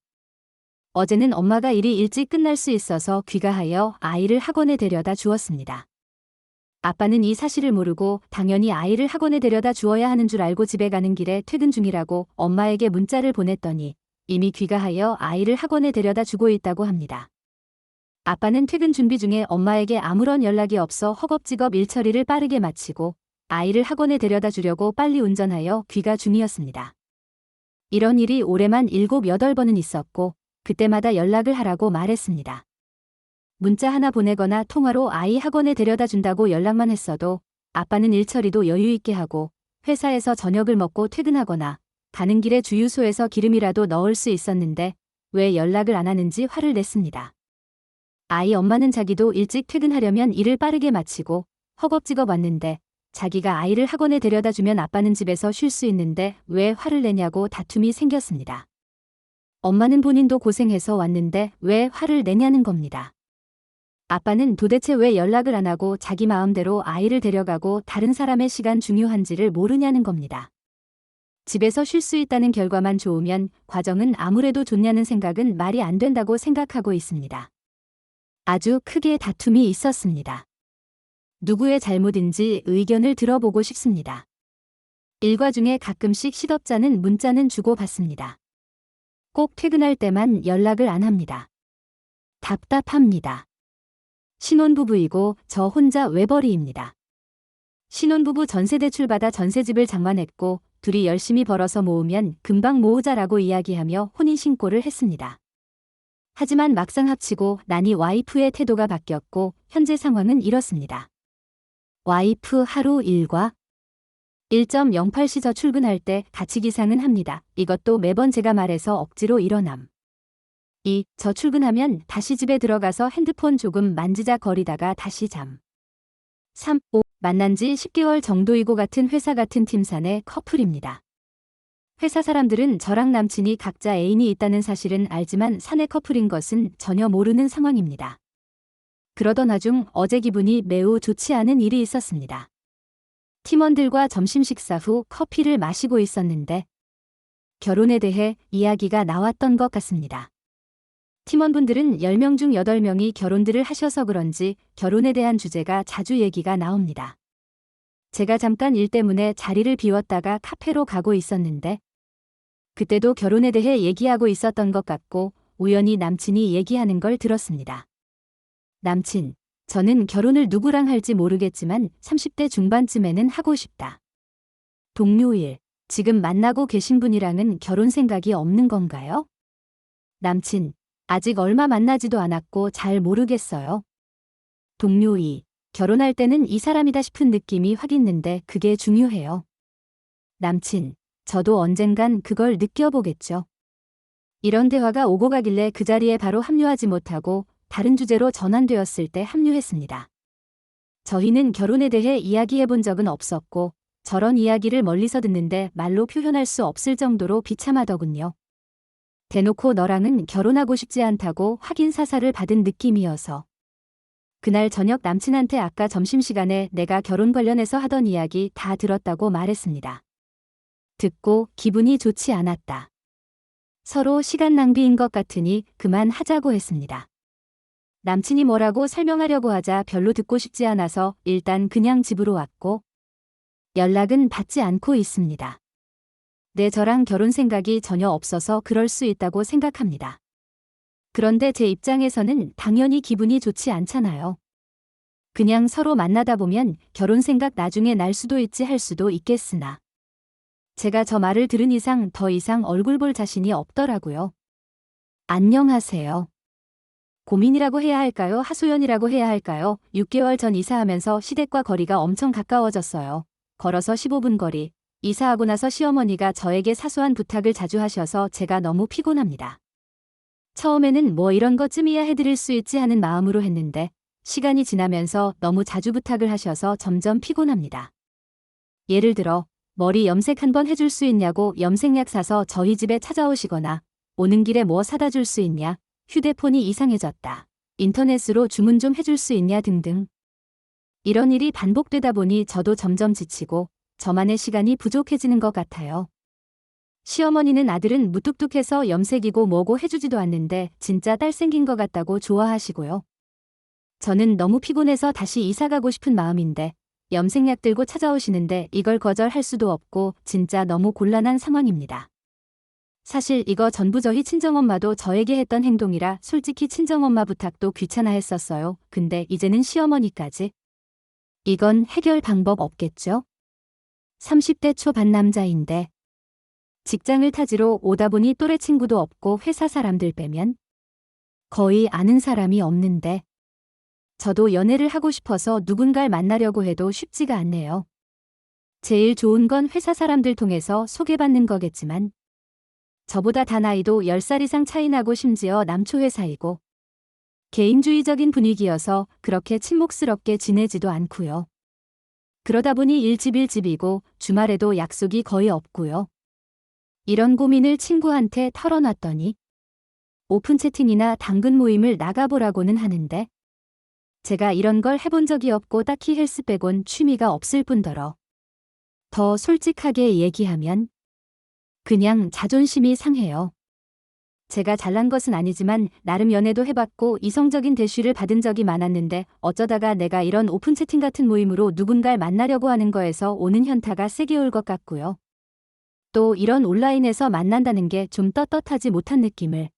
어제는 엄마가 일이 일찍 끝날 수 있어서 귀가하여 아이를 학원에 데려다 주었습니다. 아빠는 이 사실을 모르고 당연히 아이를 학원에 데려다 주어야 하는 줄 알고 집에 가는 길에 퇴근 중이라고 엄마에게 문자를 보냈더니 이미 귀가하여 아이를 학원에 데려다 주고 있다고 합니다. 아빠는 퇴근 준비 중에 엄마에게 아무런 연락이 없어 허겁지겁 일 처리를 빠르게 마치고 아이를 학원에 데려다 주려고 빨리 운전하여 귀가 중이었습니다. 이런 일이 올해만 7, 8번은 있었고 그때마다 연락을 하라고 말했습니다. 문자 하나 보내거나 통화로 아이 학원에 데려다 준다고 연락만 했어도 아빠는 일 처리도 여유 있게 하고 회사에서 저녁을 먹고 퇴근하거나 가는 길에 주유소에서 기름이라도 넣을 수 있었는데 왜 연락을 안 하는지 화를 냈습니다. 아이 엄마는 자기도 일찍 퇴근하려면 일을 빠르게 마치고 허겁지겁 왔는데 자기가 아이를 학원에 데려다 주면 아빠는 집에서 쉴 수 있는데 왜 화를 내냐고 다툼이 생겼습니다. 엄마는 본인도 고생해서 왔는데 왜 화를 내냐는 겁니다. 아빠는 도대체 왜 연락을 안 하고 자기 마음대로 아이를 데려가고 다른 사람의 시간 중요한지를 모르냐는 겁니다. 집에서 쉴 수 있다는 결과만 좋으면 과정은 아무래도 좋냐는 생각은 말이 안 된다고 생각하고 있습니다. 아주 크게 다툼이 있었습니다. 누구의 잘못인지 의견을 들어보고 싶습니다. 일과 중에 가끔씩 시덥잖은 문자는 주고받습니다. 꼭 퇴근할 때만 연락을 안 합니다. 답답합니다. 신혼부부이고 저 혼자 외벌이입니다. 신혼부부 전세대출 받아 전세집을 장만했고 둘이 열심히 벌어서 모으면 금방 모으자라고 이야기하며 혼인신고를 했습니다. 하지만 막상 합치고 나니 와이프의 태도가 바뀌었고 현재 상황은 이렇습니다. 와이프 하루 일과 1.08시 저 출근할 때 같이 기상은 합니다. 이것도 매번 제가 말해서 억지로 일어남. 2. 저 출근하면 다시 집에 들어가서 핸드폰 조금 만지작거리다가 다시 잠. 3. 5. 만난 지 10개월 정도이고 같은 회사 같은 팀 사내 커플입니다. 회사 사람들은 저랑 남친이 각자 애인이 있다는 사실은 알지만 사내 커플인 것은 전혀 모르는 상황입니다. 그러던 와중 어제 기분이 매우 좋지 않은 일이 있었습니다. 팀원들과 점심 식사 후 커피를 마시고 있었는데 결혼에 대해 이야기가 나왔던 것 같습니다. 팀원분들은 10명 중 8명이 결혼들을 하셔서 그런지 결혼에 대한 주제가 자주 얘기가 나옵니다. 제가 잠깐 일 때문에 자리를 비웠다가 카페로 가고 있었는데 그때도 결혼에 대해 얘기하고 있었던 것 같고 우연히 남친이 얘기하는 걸 들었습니다. 남친, 저는 결혼을 누구랑 할지 모르겠지만 30대 중반쯤에는 하고 싶다. 동료 1, 지금 만나고 계신 분이랑은 결혼 생각이 없는 건가요? 남친, 아직 얼마 만나지도 않았고 잘 모르겠어요. 동료 2, 결혼할 때는 이 사람이다 싶은 느낌이 확 있는데 그게 중요해요. 남친, 저도 언젠간 그걸 느껴보겠죠. 이런 대화가 오고 가길래 그 자리에 바로 합류하지 못하고 다른 주제로 전환되었을 때 합류했습니다. 저희는 결혼에 대해 이야기해 본 적은 없었고 저런 이야기를 멀리서 듣는데 말로 표현할 수 없을 정도로 비참하더군요. 대놓고 너랑은 결혼하고 싶지 않다고 확인 사살을 받은 느낌이어서 그날 저녁 남친한테 아까 점심시간에 내가 결혼 관련해서 하던 이야기 다 들었다고 말했습니다. 듣고 기분이 좋지 않았다. 서로 시간 낭비인 것 같으니 그만하자고 했습니다. 남친이 뭐라고 설명하려고 하자 별로 듣고 싶지 않아서 일단 그냥 집으로 왔고 연락은 받지 않고 있습니다. 저랑 결혼 생각이 전혀 없어서 그럴 수 있다고 생각합니다. 그런데 제 입장에서는 당연히 기분이 좋지 않잖아요. 그냥 서로 만나다 보면 결혼 생각 나중에 날 수도 있지 할 수도 있겠으나 제가 저 말을 들은 이상 더 이상 얼굴 볼 자신이 없더라고요. 안녕하세요. 고민이라고 해야 할까요? 하소연이라고 해야 할까요? 6개월 전 이사하면서 시댁과 거리가 엄청 가까워졌어요. 걸어서 15분 거리. 이사하고 나서 시어머니가 저에게 사소한 부탁을 자주 하셔서 제가 너무 피곤합니다. 처음에는 뭐 이런 것쯤이야 해드릴 수 있지 하는 마음으로 했는데 시간이 지나면서 너무 자주 부탁을 하셔서 점점 피곤합니다. 예를 들어 머리 염색 한번 해줄 수 있냐고 염색약 사서 저희 집에 찾아오시거나 오는 길에 뭐 사다 줄 수 있냐, 휴대폰이 이상해졌다, 인터넷으로 주문 좀 해줄 수 있냐 등등. 이런 일이 반복되다 보니 저도 점점 지치고 저만의 시간이 부족해지는 것 같아요. 시어머니는 아들은 무뚝뚝해서 염색이고 뭐고 해주지도 않는데 진짜 딸 생긴 것 같다고 좋아하시고요. 저는 너무 피곤해서 다시 이사 가고 싶은 마음인데 염색약 들고 찾아오시는데 이걸 거절할 수도 없고 진짜 너무 곤란한 상황입니다. 사실 이거 전부 저희 친정엄마도 저에게 했던 행동이라 솔직히 친정엄마 부탁도 귀찮아했었어요. 근데 이제는 시어머니까지. 이건 해결 방법 없겠죠? 30대 초반 남자인데 직장을 타지로 오다 보니 또래 친구도 없고 회사 사람들 빼면 거의 아는 사람이 없는데 저도 연애를 하고 싶어서 누군가를 만나려고 해도 쉽지가 않네요. 제일 좋은 건 회사 사람들 통해서 소개받는 거겠지만 저보다 다 나이도 10살 이상 차이 나고 심지어 남초회사이고 개인주의적인 분위기여서 그렇게 친목스럽게 지내지도 않고요. 그러다 보니 일집이고 주말에도 약속이 거의 없고요. 이런 고민을 친구한테 털어놨더니 오픈 채팅이나 당근 모임을 나가보라고는 하는데 제가 이런 걸 해본 적이 없고 딱히 헬스 빼곤 취미가 없을 뿐더러 더 솔직하게 얘기하면 그냥 자존심이 상해요. 제가 잘난 것은 아니지만 나름 연애도 해봤고 이성적인 대쉬를 받은 적이 많았는데 어쩌다가 내가 이런 오픈 채팅 같은 모임으로 누군가를 만나려고 하는 거에서 오는 현타가 세게 올 것 같고요. 또 이런 온라인에서 만난다는 게 좀 떳떳하지 못한 느낌을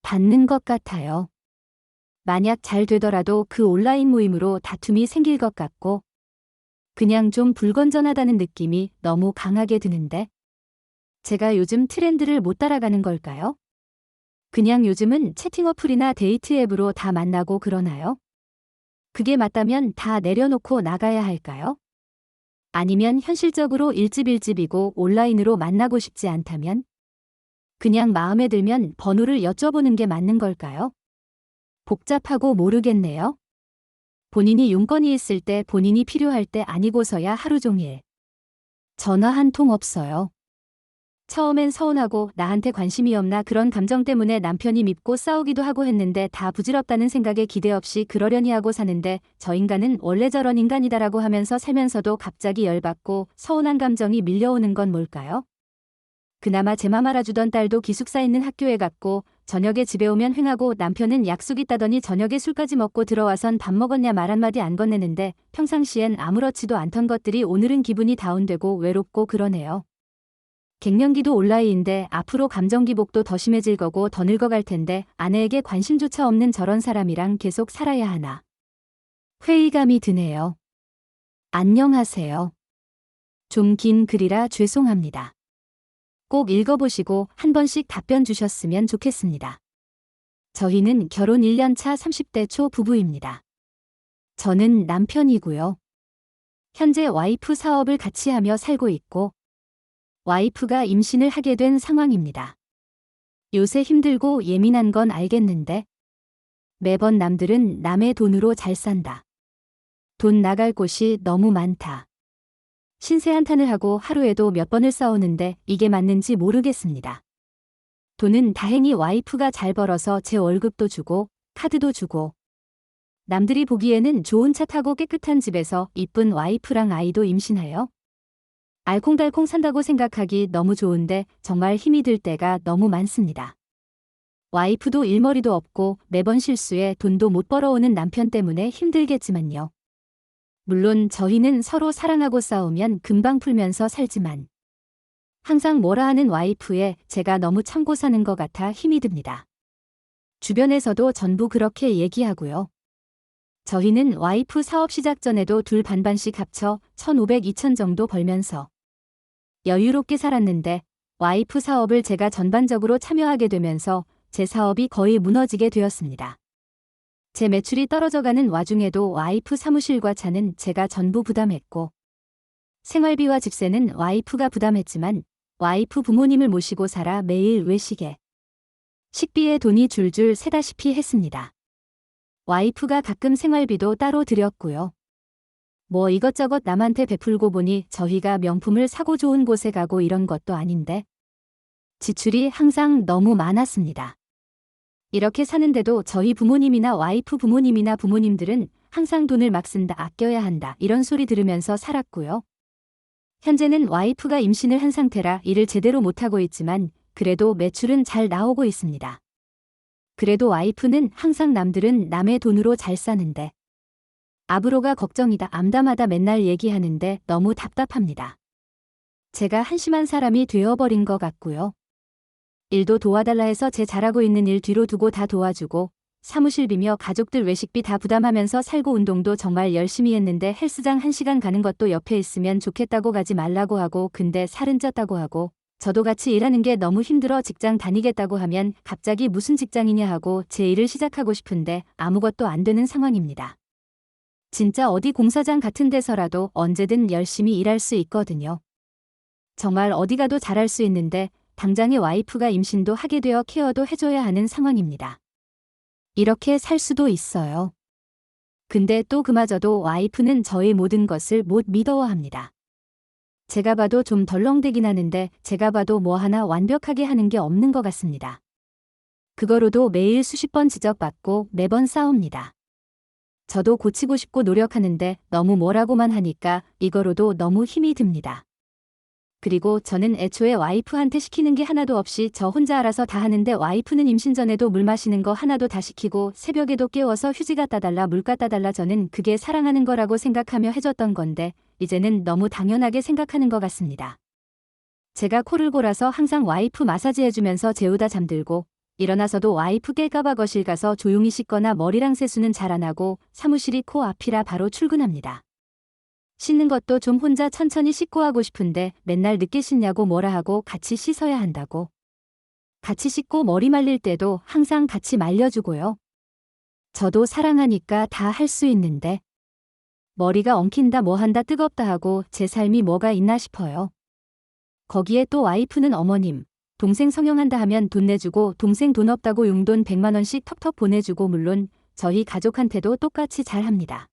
받는 것 같아요. 만약 잘 되더라도 그 온라인 모임으로 다툼이 생길 것 같고 그냥 좀 불건전하다는 느낌이 너무 강하게 드는데 제가 요즘 트렌드를 못 따라가는 걸까요? 그냥 요즘은 채팅 어플이나 데이트 앱으로 다 만나고 그러나요? 그게 맞다면 다 내려놓고 나가야 할까요? 아니면 현실적으로 일집이고 온라인으로 만나고 싶지 않다면 그냥 마음에 들면 번호를 여쭤보는 게 맞는 걸까요? 복잡하고 모르겠네요. 본인이 용건이 있을 때 본인이 필요할 때 아니고서야 하루 종일. 전화 한 통 없어요. 처음엔 서운하고 나한테 관심이 없나 그런 감정 때문에 남편이 밉고 싸우기도 하고 했는데 다 부질없다는 생각에 기대 없이 그러려니 하고 사는데 저 인간은 원래 저런 인간이다라고 하면서 살면서도 갑자기 열받고 서운한 감정이 밀려오는 건 뭘까요? 그나마 제 맘 알아주던 딸도 기숙사 있는 학교에 갔고 저녁에 집에 오면 횡하고 남편은 약속 있다더니 저녁에 술까지 먹고 들어와선 밥 먹었냐 말 한마디 안 건네는데 평상시엔 아무렇지도 않던 것들이 오늘은 기분이 다운되고 외롭고 그러네요. 갱년기도 온라인인데 앞으로 감정 기복도 더 심해질 거고 더 늙어갈 텐데 아내에게 관심조차 없는 저런 사람이랑 계속 살아야 하나. 회의감이 드네요. 안녕하세요. 좀 긴 글이라 죄송합니다. 꼭 읽어보시고 한 번씩 답변 주셨으면 좋겠습니다. 저희는 결혼 1년 차 30대 초 부부입니다. 저는 남편이고요. 현재 와이프 사업을 같이 하며 살고 있고 와이프가 임신을 하게 된 상황입니다. 요새 힘들고 예민한 건 알겠는데 매번 남들은 남의 돈으로 잘 산다. 돈 나갈 곳이 너무 많다. 신세 한탄을 하고 하루에도 몇 번을 싸우는데 이게 맞는지 모르겠습니다. 돈은 다행히 와이프가 잘 벌어서 제 월급도 주고 카드도 주고 남들이 보기에는 좋은 차 타고 깨끗한 집에서 이쁜 와이프랑 아이도 임신하여 알콩달콩 산다고 생각하기 너무 좋은데 정말 힘이 들 때가 너무 많습니다. 와이프도 일머리도 없고 매번 실수에 돈도 못 벌어오는 남편 때문에 힘들겠지만요. 물론 저희는 서로 사랑하고 싸우면 금방 풀면서 살지만 항상 뭐라 하는 와이프에 제가 너무 참고 사는 것 같아 힘이 듭니다. 주변에서도 전부 그렇게 얘기하고요. 저희는 와이프 사업 시작 전에도 둘 반반씩 합쳐 1,500, 2,000 정도 벌면서 여유롭게 살았는데 와이프 사업을 제가 전반적으로 참여하게 되면서 제 사업이 거의 무너지게 되었습니다. 제 매출이 떨어져가는 와중에도 와이프 사무실과 차는 제가 전부 부담했고 생활비와 집세는 와이프가 부담했지만 와이프 부모님을 모시고 살아 매일 외식에 식비에 돈이 줄줄 새다시피 했습니다. 와이프가 가끔 생활비도 따로 드렸고요. 뭐 이것저것 남한테 베풀고 보니 저희가 명품을 사고 좋은 곳에 가고 이런 것도 아닌데 지출이 항상 너무 많았습니다. 이렇게 사는데도 저희 부모님이나 와이프 부모님이나 부모님들은 항상 돈을 막 쓴다, 아껴야 한다 이런 소리 들으면서 살았고요. 현재는 와이프가 임신을 한 상태라 일을 제대로 못하고 있지만 그래도 매출은 잘 나오고 있습니다. 그래도 와이프는 항상 남들은 남의 돈으로 잘 사는데 앞으로가 걱정이다 암담하다 맨날 얘기하는데 너무 답답합니다. 제가 한심한 사람이 되어버린 것 같고요. 일도 도와달라 해서 제 잘하고 있는 일 뒤로 두고 다 도와주고 사무실비며 가족들 외식비 다 부담하면서 살고 운동도 정말 열심히 했는데 헬스장 1시간 가는 것도 옆에 있으면 좋겠다고 가지 말라고 하고 근데 살은 쪘다고 하고 저도 같이 일하는 게 너무 힘들어 직장 다니겠다고 하면 갑자기 무슨 직장이냐 하고 제 일을 시작하고 싶은데 아무것도 안 되는 상황입니다. 진짜 어디 공사장 같은 데서라도 언제든 열심히 일할 수 있거든요. 정말 어디 가도 잘할 수 있는데 당장에 와이프가 임신도 하게 되어 케어도 해줘야 하는 상황입니다. 이렇게 살 수도 있어요. 근데 또 그마저도 와이프는 저의 모든 것을 못 믿어합니다. 제가 봐도 좀 덜렁대긴 하는데 제가 봐도 뭐 하나 완벽하게 하는 게 없는 것 같습니다. 그거로도 매일 수십 번 지적받고 매번 싸웁니다. 저도 고치고 싶고 노력하는데 너무 뭐라고만 하니까 이거로도 너무 힘이 듭니다. 그리고 저는 애초에 와이프한테 시키는 게 하나도 없이 저 혼자 알아서 다 하는데 와이프는 임신 전에도 물 마시는 거 하나도 다 시키고 새벽에도 깨워서 휴지 갖다 달라 물 갖다 달라 저는 그게 사랑하는 거라고 생각하며 해줬던 건데 이제는 너무 당연하게 생각하는 것 같습니다. 제가 코를 골아서 항상 와이프 마사지 해주면서 재우다 잠들고 일어나서도 와이프 깰까봐 거실 가서 조용히 씻거나 머리랑 세수는 잘 안 하고 사무실이 코 앞이라 바로 출근합니다. 씻는 것도 좀 혼자 천천히 씻고 하고 싶은데 맨날 늦게 씻냐고 뭐라 하고 같이 씻어야 한다고. 같이 씻고 머리 말릴 때도 항상 같이 말려주고요. 저도 사랑하니까 다 할 수 있는데 머리가 엉킨다 뭐 한다 뜨겁다 하고 제 삶이 뭐가 있나 싶어요. 거기에 또 와이프는 어머님, 동생 성형한다 하면 돈 내주고 동생 돈 없다고 용돈 100만 원씩 턱턱 보내주고 물론 저희 가족한테도 똑같이 잘합니다.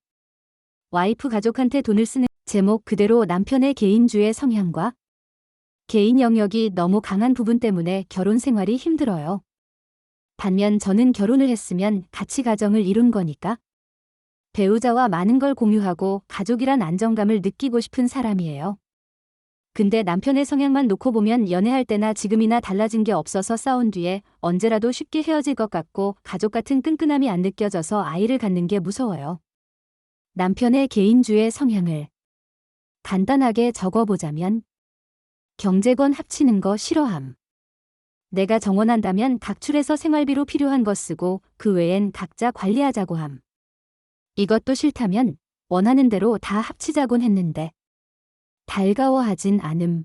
와이프 가족한테 돈을 쓰는 제목 그대로 남편의 개인주의 성향과 개인 영역이 너무 강한 부분 때문에 결혼 생활이 힘들어요. 반면 저는 결혼을 했으면 같이 가정을 이룬 거니까 배우자와 많은 걸 공유하고 가족이란 안정감을 느끼고 싶은 사람이에요. 근데 남편의 성향만 놓고 보면 연애할 때나 지금이나 달라진 게 없어서 싸운 뒤에 언제라도 쉽게 헤어질 것 같고 가족 같은 끈끈함이 안 느껴져서 아이를 갖는 게 무서워요. 남편의 개인주의 성향을 간단하게 적어보자면 경제권 합치는 거 싫어함. 내가 정원한다면 각출해서 생활비로 필요한 거 쓰고 그 외엔 각자 관리하자고 함. 이것도 싫다면 원하는 대로 다 합치자곤 했는데 달가워하진 않음.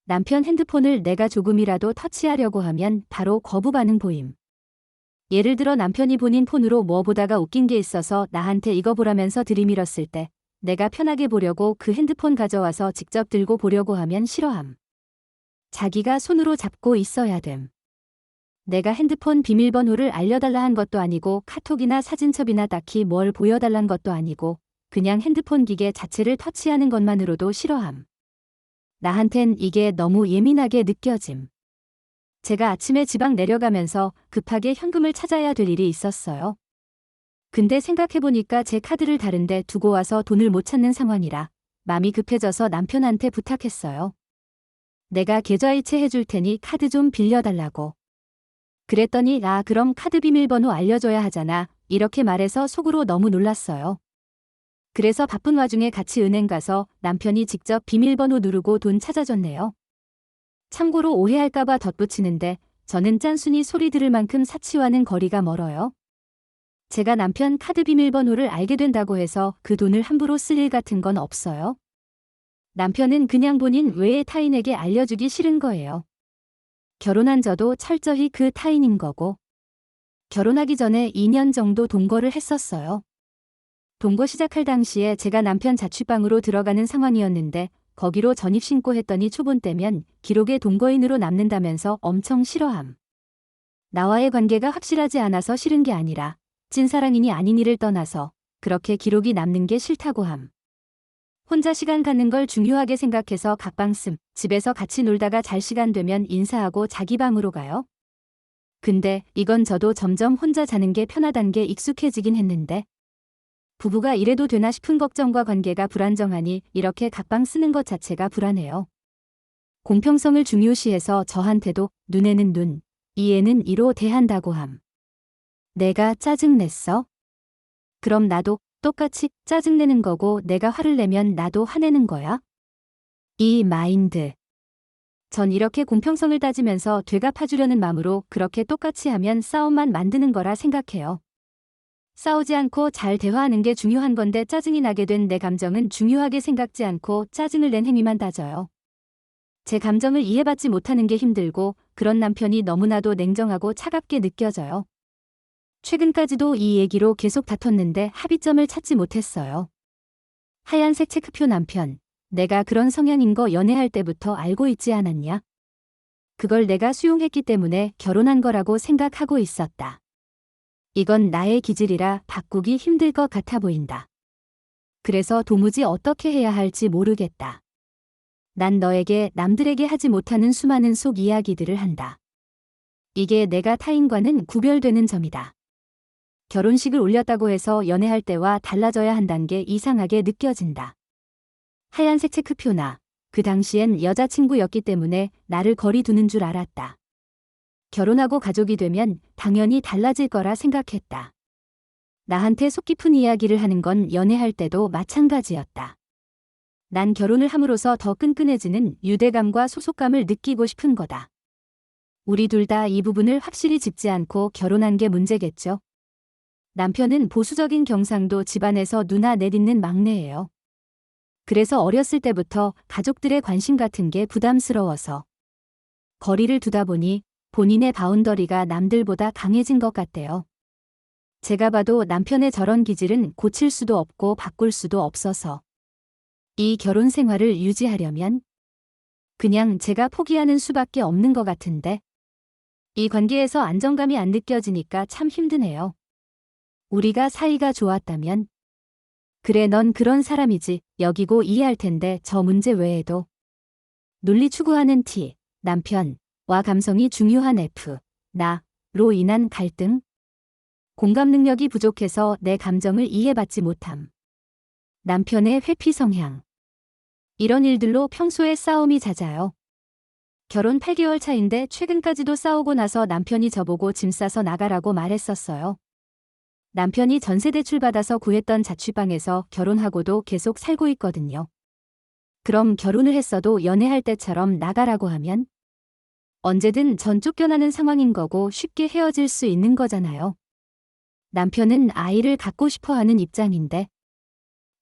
남편 핸드폰을 내가 조금이라도 터치하려고 하면 바로 거부 반응 보임. 예를 들어 남편이 본인 폰으로 뭐 보다가 웃긴 게 있어서 나한테 이거 보라면서 들이밀었을 때 내가 편하게 보려고 그 핸드폰 가져와서 직접 들고 보려고 하면 싫어함. 자기가 손으로 잡고 있어야 됨. 내가 핸드폰 비밀번호를 알려달라 한 것도 아니고 카톡이나 사진첩이나 딱히 뭘 보여달란 것도 아니고 그냥 핸드폰 기계 자체를 터치하는 것만으로도 싫어함. 나한텐 이게 너무 예민하게 느껴짐. 제가 아침에 지방 내려가면서 급하게 현금을 찾아야 될 일이 있었어요. 근데 생각해보니까 제 카드를 다른데 두고 와서 돈을 못 찾는 상황이라 맘이 급해져서 남편한테 부탁했어요. 내가 계좌이체 해줄 테니 카드 좀 빌려달라고. 그랬더니 그럼 카드 비밀번호 알려줘야 하잖아. 이렇게 말해서 속으로 너무 놀랐어요. 그래서 바쁜 와중에 같이 은행 가서 남편이 직접 비밀번호 누르고 돈 찾아줬네요. 참고로 오해할까봐 덧붙이는데 저는 짠순이 소리 들을 만큼 사치와는 거리가 멀어요. 제가 남편 카드 비밀번호를 알게 된다고 해서 그 돈을 함부로 쓸 일 같은 건 없어요. 남편은 그냥 본인 외에 타인에게 알려주기 싫은 거예요. 결혼한 저도 철저히 그 타인인 거고 결혼하기 전에 2년 정도 동거를 했었어요. 동거 시작할 당시에 제가 남편 자취방으로 들어가는 상황이었는데 거기로 전입신고했더니 초본 때면 기록에 동거인으로 남는다면서 엄청 싫어함. 나와의 관계가 확실하지 않아서 싫은 게 아니라 찐사랑이니 아니니를 떠나서 그렇게 기록이 남는 게 싫다고 함. 혼자 시간 갖는 걸 중요하게 생각해서 각방 씀, 집에서 같이 놀다가 잘 시간 되면 인사하고 자기 방으로 가요. 근데 이건 저도 점점 혼자 자는 게 편하단 게 익숙해지긴 했는데 부부가 이래도 되나 싶은 걱정과 관계가 불안정하니 이렇게 각방 쓰는 것 자체가 불안해요. 공평성을 중요시해서 저한테도 눈에는 눈, 이에는 이로 대한다고 함. 내가 짜증냈어? 그럼 나도 똑같이 짜증내는 거고 내가 화를 내면 나도 화내는 거야? 이 마인드. 전 이렇게 공평성을 따지면서 되갚아주려는 마음으로 그렇게 똑같이 하면 싸움만 만드는 거라 생각해요. 싸우지 않고 잘 대화하는 게 중요한 건데 짜증이 나게 된 내 감정은 중요하게 생각지 않고 짜증을 낸 행위만 따져요. 제 감정을 이해받지 못하는 게 힘들고 그런 남편이 너무나도 냉정하고 차갑게 느껴져요. 최근까지도 이 얘기로 계속 다퉜는데 합의점을 찾지 못했어요. 하얀색 체크표 남편, 내가 그런 성향인 거 연애할 때부터 알고 있지 않았냐? 그걸 내가 수용했기 때문에 결혼한 거라고 생각하고 있었다. 이건 나의 기질이라 바꾸기 힘들 것 같아 보인다. 그래서 도무지 어떻게 해야 할지 모르겠다. 난 너에게 남들에게 하지 못하는 수많은 속 이야기들을 한다. 이게 내가 타인과는 구별되는 점이다. 결혼식을 올렸다고 해서 연애할 때와 달라져야 한다는 게 이상하게 느껴진다. 하얀색 체크표나 그 당시엔 여자친구였기 때문에 나를 거리 두는 줄 알았다. 결혼하고 가족이 되면 당연히 달라질 거라 생각했다. 나한테 속 깊은 이야기를 하는 건 연애할 때도 마찬가지였다. 난 결혼을 함으로써 더 끈끈해지는 유대감과 소속감을 느끼고 싶은 거다. 우리 둘 다 이 부분을 확실히 짚지 않고 결혼한 게 문제겠죠. 남편은 보수적인 경상도 집안에서 누나 내딛는 막내예요. 그래서 어렸을 때부터 가족들의 관심 같은 게 부담스러워서 거리를 두다 보니 본인의 바운더리가 남들보다 강해진 것 같대요. 제가 봐도 남편의 저런 기질은 고칠 수도 없고 바꿀 수도 없어서 이 결혼 생활을 유지하려면 그냥 제가 포기하는 수밖에 없는 것 같은데. 이 관계에서 안정감이 안 느껴지니까 참 힘드네요. 우리가 사이가 좋았다면, 그래 넌 그런 사람이지 여기고 이해할 텐데 저 문제 외에도 논리 추구하는 T, 남편과 감성이 중요한 F, 나로 인한 갈등, 공감 능력이 부족해서 내 감정을 이해받지 못함, 남편의 회피 성향. 이런 일들로 평소에 싸움이 잦아요. 결혼 8개월 차인데 최근까지도 싸우고 나서 남편이 저보고 짐 싸서 나가라고 말했었어요. 남편이 전세 대출 받아서 구했던 자취방에서 결혼하고도 계속 살고 있거든요. 그럼 결혼을 했어도 연애할 때처럼 나가라고 하면 언제든 전 쫓겨나는 상황인 거고 쉽게 헤어질 수 있는 거잖아요. 남편은 아이를 갖고 싶어 하는 입장인데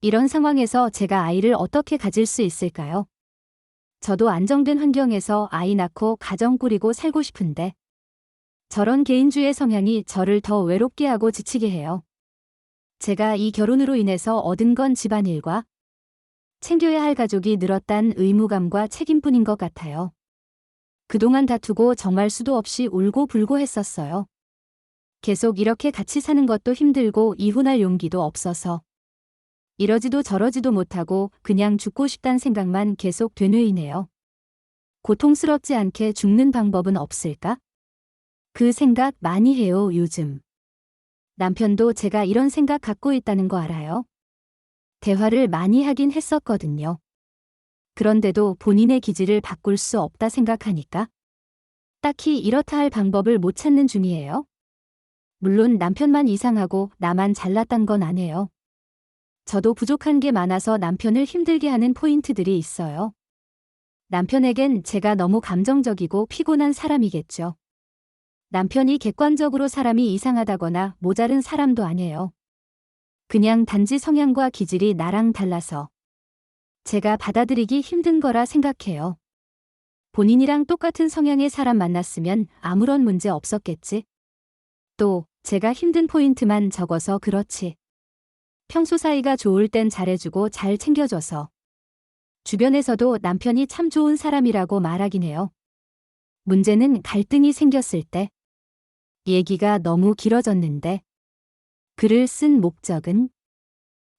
이런 상황에서 제가 아이를 어떻게 가질 수 있을까요? 저도 안정된 환경에서 아이 낳고 가정 꾸리고 살고 싶은데 저런 개인주의 성향이 저를 더 외롭게 하고 지치게 해요. 제가 이 결혼으로 인해서 얻은 건 집안일과 챙겨야 할 가족이 늘었단 의무감과 책임뿐인 것 같아요. 그동안 다투고 정말 수도 없이 울고 불고 했었어요. 계속 이렇게 같이 사는 것도 힘들고 이혼할 용기도 없어서 이러지도 저러지도 못하고 그냥 죽고 싶단 생각만 계속 되뇌이네요. 고통스럽지 않게 죽는 방법은 없을까? 그 생각 많이 해요, 요즘. 남편도 제가 이런 생각 갖고 있다는 거 알아요? 대화를 많이 하긴 했었거든요. 그런데도 본인의 기질을 바꿀 수 없다 생각하니까 딱히 이렇다 할 방법을 못 찾는 중이에요. 물론 남편만 이상하고 나만 잘났단 건 아니에요. 저도 부족한 게 많아서 남편을 힘들게 하는 포인트들이 있어요. 남편에겐 제가 너무 감정적이고 피곤한 사람이겠죠. 남편이 객관적으로 사람이 이상하다거나 모자른 사람도 아니에요. 그냥 단지 성향과 기질이 나랑 달라서 제가 받아들이기 힘든 거라 생각해요. 본인이랑 똑같은 성향의 사람 만났으면 아무런 문제 없었겠지. 또 제가 힘든 포인트만 적어서 그렇지. 평소 사이가 좋을 땐 잘해주고 잘 챙겨줘서 주변에서도 남편이 참 좋은 사람이라고 말하긴 해요. 문제는 갈등이 생겼을 때 얘기가 너무 길어졌는데 글을 쓴 목적은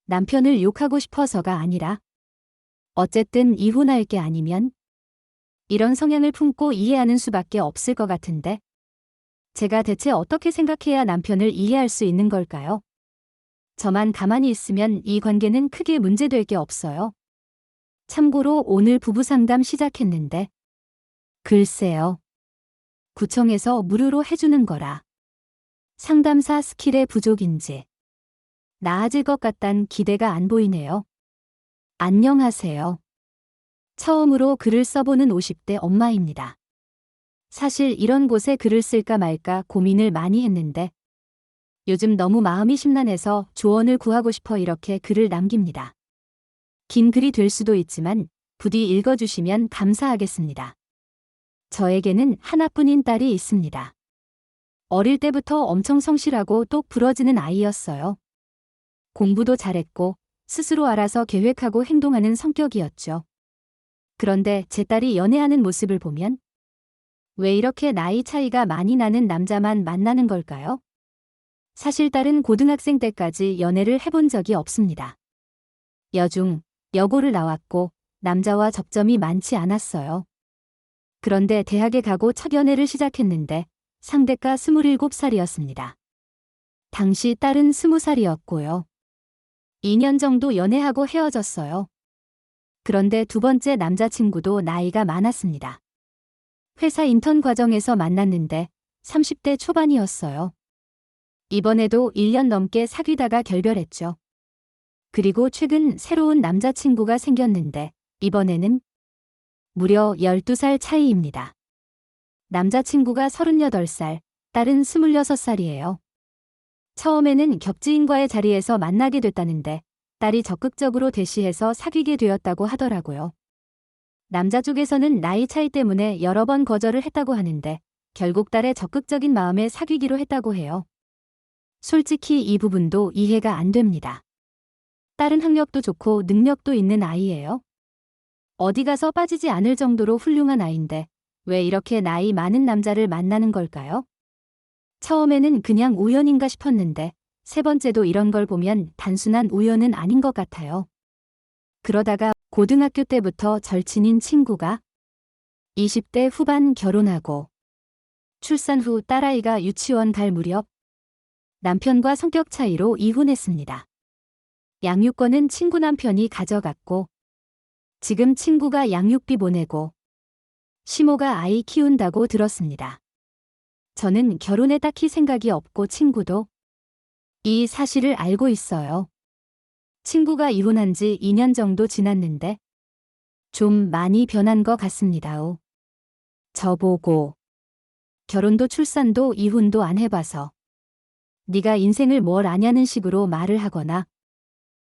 남편을 욕하고 싶어서가 아니라 어쨌든 이혼할 게 아니면 이런 성향을 품고 이해하는 수밖에 없을 것 같은데 제가 대체 어떻게 생각해야 남편을 이해할 수 있는 걸까요? 저만 가만히 있으면 이 관계는 크게 문제될 게 없어요. 참고로 오늘 부부상담 시작했는데 글쎄요. 구청에서 무료로 해주는 거라 상담사 스킬의 부족인지 나아질 것 같단 기대가 안 보이네요. 안녕하세요. 처음으로 글을 써보는 50대 엄마입니다. 사실 이런 곳에 글을 쓸까 말까 고민을 많이 했는데 요즘 너무 마음이 심란해서 조언을 구하고 싶어 이렇게 글을 남깁니다. 긴 글이 될 수도 있지만 부디 읽어주시면 감사하겠습니다. 저에게는 하나뿐인 딸이 있습니다. 어릴 때부터 엄청 성실하고 똑 부러지는 아이였어요. 공부도 잘했고 스스로 알아서 계획하고 행동하는 성격이었죠. 그런데 제 딸이 연애하는 모습을 보면 왜 이렇게 나이 차이가 많이 나는 남자만 만나는 걸까요? 사실 딸은 고등학생 때까지 연애를 해본 적이 없습니다. 여중, 여고를 나왔고 남자와 접점이 많지 않았어요. 그런데 대학에 가고 첫 연애를 시작했는데 상대가 27살이었습니다. 당시 딸은 20살이었고요. 2년 정도 연애하고 헤어졌어요. 그런데 두 번째 남자친구도 나이가 많았습니다. 회사 인턴 과정에서 만났는데 30대 초반이었어요. 이번에도 1년 넘게 사귀다가 결별했죠. 그리고 최근 새로운 남자친구가 생겼는데 이번에는 무려 12살 차이입니다. 남자친구가 38살, 딸은 26살이에요. 처음에는 겹지인과의 자리에서 만나게 됐다는데 딸이 적극적으로 대시해서 사귀게 되었다고 하더라고요. 남자 쪽에서는 나이 차이 때문에 여러 번 거절을 했다고 하는데 결국 딸의 적극적인 마음에 사귀기로 했다고 해요. 솔직히 이 부분도 이해가 안 됩니다. 딸은 학력도 좋고 능력도 있는 아이예요. 어디 가서 빠지지 않을 정도로 훌륭한 아인데 왜 이렇게 나이 많은 남자를 만나는 걸까요? 처음에는 그냥 우연인가 싶었는데 세 번째도 이런 걸 보면 단순한 우연은 아닌 것 같아요. 그러다가 고등학교 때부터 절친인 친구가 20대 후반 결혼하고 출산 후 딸아이가 유치원 갈 무렵 남편과 성격 차이로 이혼했습니다. 양육권은 친구 남편이 가져갔고 지금 친구가 양육비 보내고 시모가 아이 키운다고 들었습니다. 저는 결혼에 딱히 생각이 없고 친구도 이 사실을 알고 있어요. 친구가 이혼한 지 2년 정도 지났는데 좀 많이 변한 것 같습니다. 저보고 결혼도 출산도 이혼도 안 해봐서 네가 인생을 뭘 아냐는 식으로 말을 하거나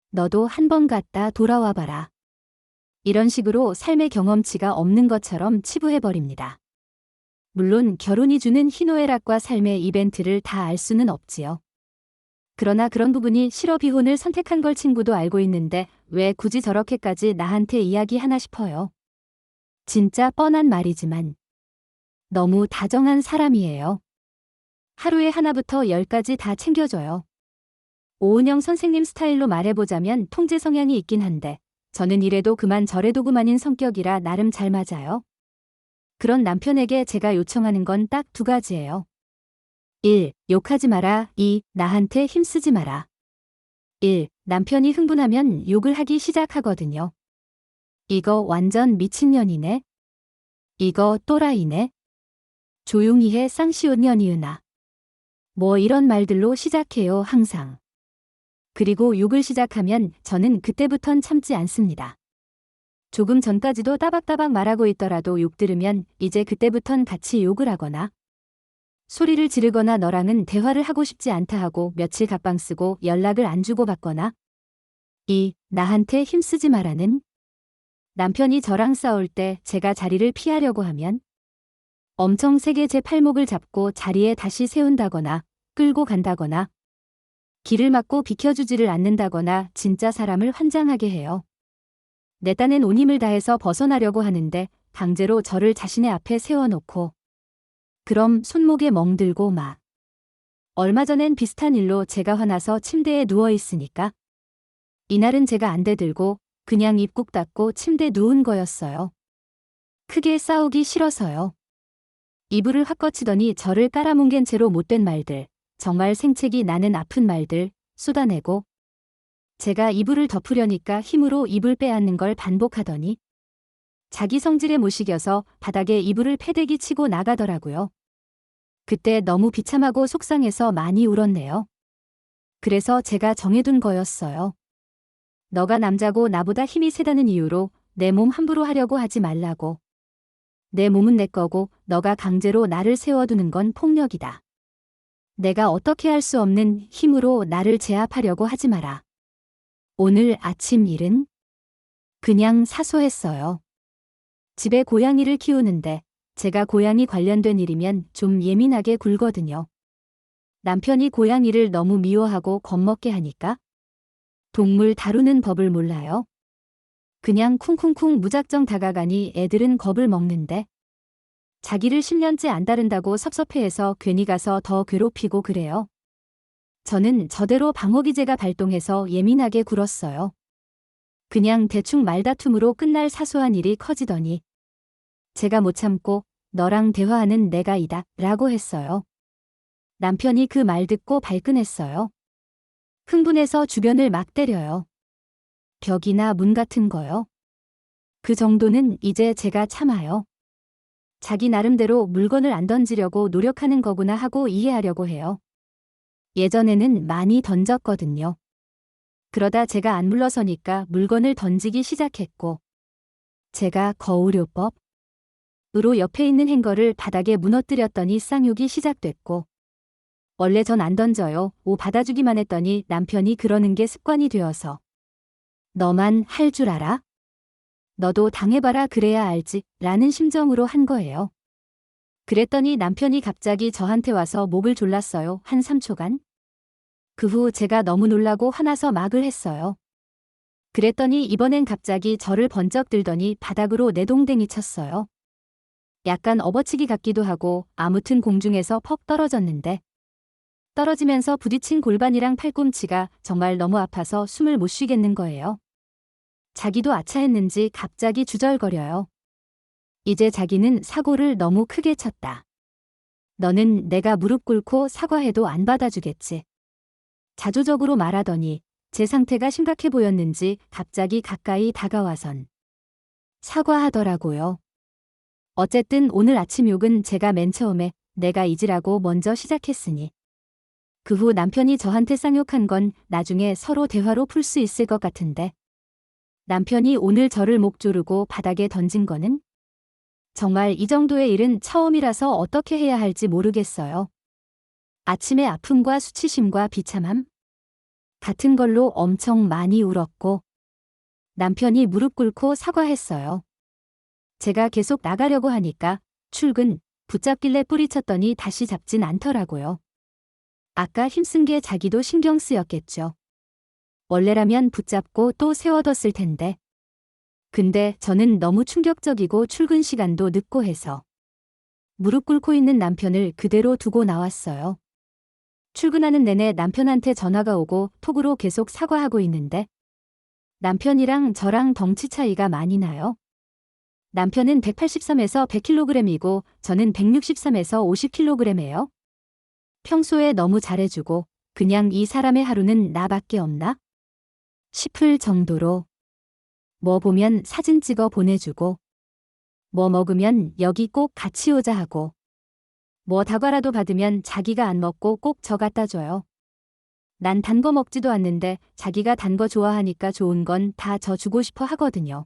너도 한 번 갔다 돌아와 봐라. 이런 식으로 삶의 경험치가 없는 것처럼 치부해버립니다. 물론 결혼이 주는 희노애락과 삶의 이벤트를 다 알 수는 없지요. 그러나 그런 부분이 싫어 비혼을 선택한 걸 친구도 알고 있는데 왜 굳이 저렇게까지 나한테 이야기하나 싶어요. 진짜 뻔한 말이지만 너무 다정한 사람이에요. 하루에 하나부터 10까지 다 챙겨줘요. 오은영 선생님 스타일로 말해보자면 통제 성향이 있긴 한데 저는 이래도 그만 저래도 그만인 성격이라 나름 잘 맞아요. 그런 남편에게 제가 요청하는 건 딱 2가지예요. 1. 욕하지 마라. 2. 나한테 힘쓰지 마라. 1. 남편이 흥분하면 욕을 하기 시작하거든요. 이거 완전 미친년이네. 이거 또라이네. 조용히 해 쌍시옷년이으나. 뭐 이런 말들로 시작해요 항상. 그리고 욕을 시작하면 저는 그때부턴 참지 않습니다. 조금 전까지도 따박따박 말하고 있더라도 욕 들으면 이제 그때부턴 같이 욕을 하거나 소리를 지르거나 너랑은 대화를 하고 싶지 않다 하고 며칠 갑방 쓰고 연락을 안 주고받거나 2. 나한테 힘쓰지 마라는 남편이 저랑 싸울 때 제가 자리를 피하려고 하면 엄청 세게 제 팔목을 잡고 자리에 다시 세운다거나 끌고 간다거나 길을 막고 비켜주지를 않는다거나 진짜 사람을 환장하게 해요. 내 딴엔 온 힘을 다해서 벗어나려고 하는데 강제로 저를 자신의 앞에 세워놓고 그럼 손목에 멍들고 막. 얼마 전엔 비슷한 일로 제가 화나서 침대에 누워있으니까 이날은 제가 안대 들고 그냥 입 꾹 닫고 침대 누운 거였어요. 크게 싸우기 싫어서요. 이불을 확 거치더니 저를 깔아뭉갠 채로 못된 말들, 정말 생채기 나는 아픈 말들 쏟아내고 제가 이불을 덮으려니까 힘으로 이불 빼앗는 걸 반복하더니 자기 성질에 못 이겨서 바닥에 이불을 패대기 치고 나가더라고요. 그때 너무 비참하고 속상해서 많이 울었네요. 그래서 제가 정해둔 거였어요. 너가 남자고 나보다 힘이 세다는 이유로 내 몸 함부로 하려고 하지 말라고. 내 몸은 내 거고 너가 강제로 나를 세워두는 건 폭력이다. 내가 어떻게 할 수 없는 힘으로 나를 제압하려고 하지 마라. 오늘 아침 일은 그냥 사소했어요. 집에 고양이를 키우는데 제가 고양이 관련된 일이면 좀 예민하게 굴거든요. 남편이 고양이를 너무 미워하고 겁먹게 하니까 동물 다루는 법을 몰라요. 그냥 쿵쿵쿵 무작정 다가가니 애들은 겁을 먹는데 자기를 10년째 안 다룬다고 섭섭해해서 괜히 가서 더 괴롭히고 그래요. 저는 저대로 방어기제가 발동해서 예민하게 굴었어요. 그냥 대충 말다툼으로 끝날 사소한 일이 커지더니 제가 못 참고 너랑 대화하는 내가 이다 라고 했어요. 남편이 그 말 듣고 발끈했어요. 흥분해서 주변을 막 때려요. 벽이나 문 같은 거요. 그 정도는 이제 제가 참아요. 자기 나름대로 물건을 안 던지려고 노력하는 거구나 하고 이해하려고 해요. 예전에는 많이 던졌거든요. 그러다 제가 안 물러서니까 물건을 던지기 시작했고 제가 거울요법 으로 옆에 있는 행거를 바닥에 무너뜨렸더니 쌍욕이 시작됐고 원래 전 안 던져요. 오 받아주기만 했더니 남편이 그러는 게 습관이 되어서 너만 할 줄 알아? 너도 당해봐라 그래야 알지 라는 심정으로 한 거예요. 그랬더니 남편이 갑자기 저한테 와서 목을 졸랐어요. 한 3초간. 그 후 제가 너무 놀라고 화나서 막을 했어요. 그랬더니 이번엔 갑자기 저를 번쩍 들더니 바닥으로 내동댕이 쳤어요. 약간 업어치기 같기도 하고 아무튼 공중에서 퍽 떨어졌는데 떨어지면서 부딪힌 골반이랑 팔꿈치가 정말 너무 아파서 숨을 못 쉬겠는 거예요. 자기도 아차했는지 갑자기 주절거려요. 이제 자기는 사고를 너무 크게 쳤다. 너는 내가 무릎 꿇고 사과해도 안 받아주겠지. 자조적으로 말하더니 제 상태가 심각해 보였는지 갑자기 가까이 다가와선 사과하더라고요. 어쨌든 오늘 아침 욕은 제가 맨 처음에 내가 잊으라고 먼저 시작했으니 그 후 남편이 저한테 쌍욕한 건 나중에 서로 대화로 풀 수 있을 것 같은데 남편이 오늘 저를 목 조르고 바닥에 던진 거는 정말 이 정도의 일은 처음이라서 어떻게 해야 할지 모르겠어요. 아침에 아픔과 수치심과 비참함 같은 걸로 엄청 많이 울었고 남편이 무릎 꿇고 사과했어요. 제가 계속 나가려고 하니까 출근 붙잡길래 뿌리쳤더니 다시 잡진 않더라고요. 아까 힘쓴 게 자기도 신경 쓰였겠죠. 원래라면 붙잡고 또 세워뒀을 텐데. 근데 저는 너무 충격적이고 출근 시간도 늦고 해서 무릎 꿇고 있는 남편을 그대로 두고 나왔어요. 출근하는 내내 남편한테 전화가 오고 톡으로 계속 사과하고 있는데 남편이랑 저랑 덩치 차이가 많이 나요. 남편은 183에서 100kg이고 저는 163에서 50kg예요. 평소에 너무 잘해주고 그냥 이 사람의 하루는 나밖에 없나? 싶을 정도로 뭐 보면 사진 찍어 보내주고 뭐 먹으면 여기 꼭 같이 오자 하고 뭐 다과라도 받으면 자기가 안 먹고 꼭 저 갖다 줘요. 난 단 거 먹지도 않는데 자기가 단 거 좋아하니까 좋은 건 다 저 주고 싶어 하거든요.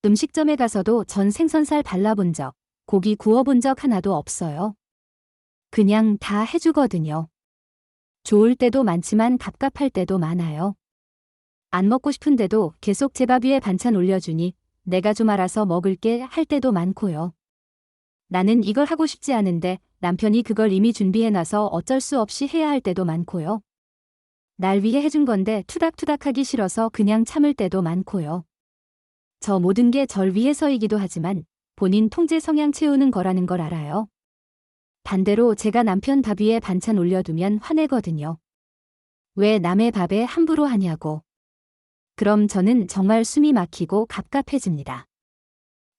음식점에 가서도 전 생선살 발라본 적, 고기 구워본 적 하나도 없어요. 그냥 다 해주거든요. 좋을 때도 많지만 갑갑할 때도 많아요. 안 먹고 싶은데도 계속 제 밥 위에 반찬 올려주니 내가 좀 알아서 먹을게 할 때도 많고요. 나는 이걸 하고 싶지 않은데 남편이 그걸 이미 준비해놔서 어쩔 수 없이 해야 할 때도 많고요. 날 위해 해준 건데 투닥투닥하기 싫어서 그냥 참을 때도 많고요. 저 모든 게 절 위해서이기도 하지만 본인 통제 성향 채우는 거라는 걸 알아요. 반대로 제가 남편 밥 위에 반찬 올려두면 화내거든요. 왜 남의 밥에 함부로 하냐고. 그럼 저는 정말 숨이 막히고 갑갑해집니다.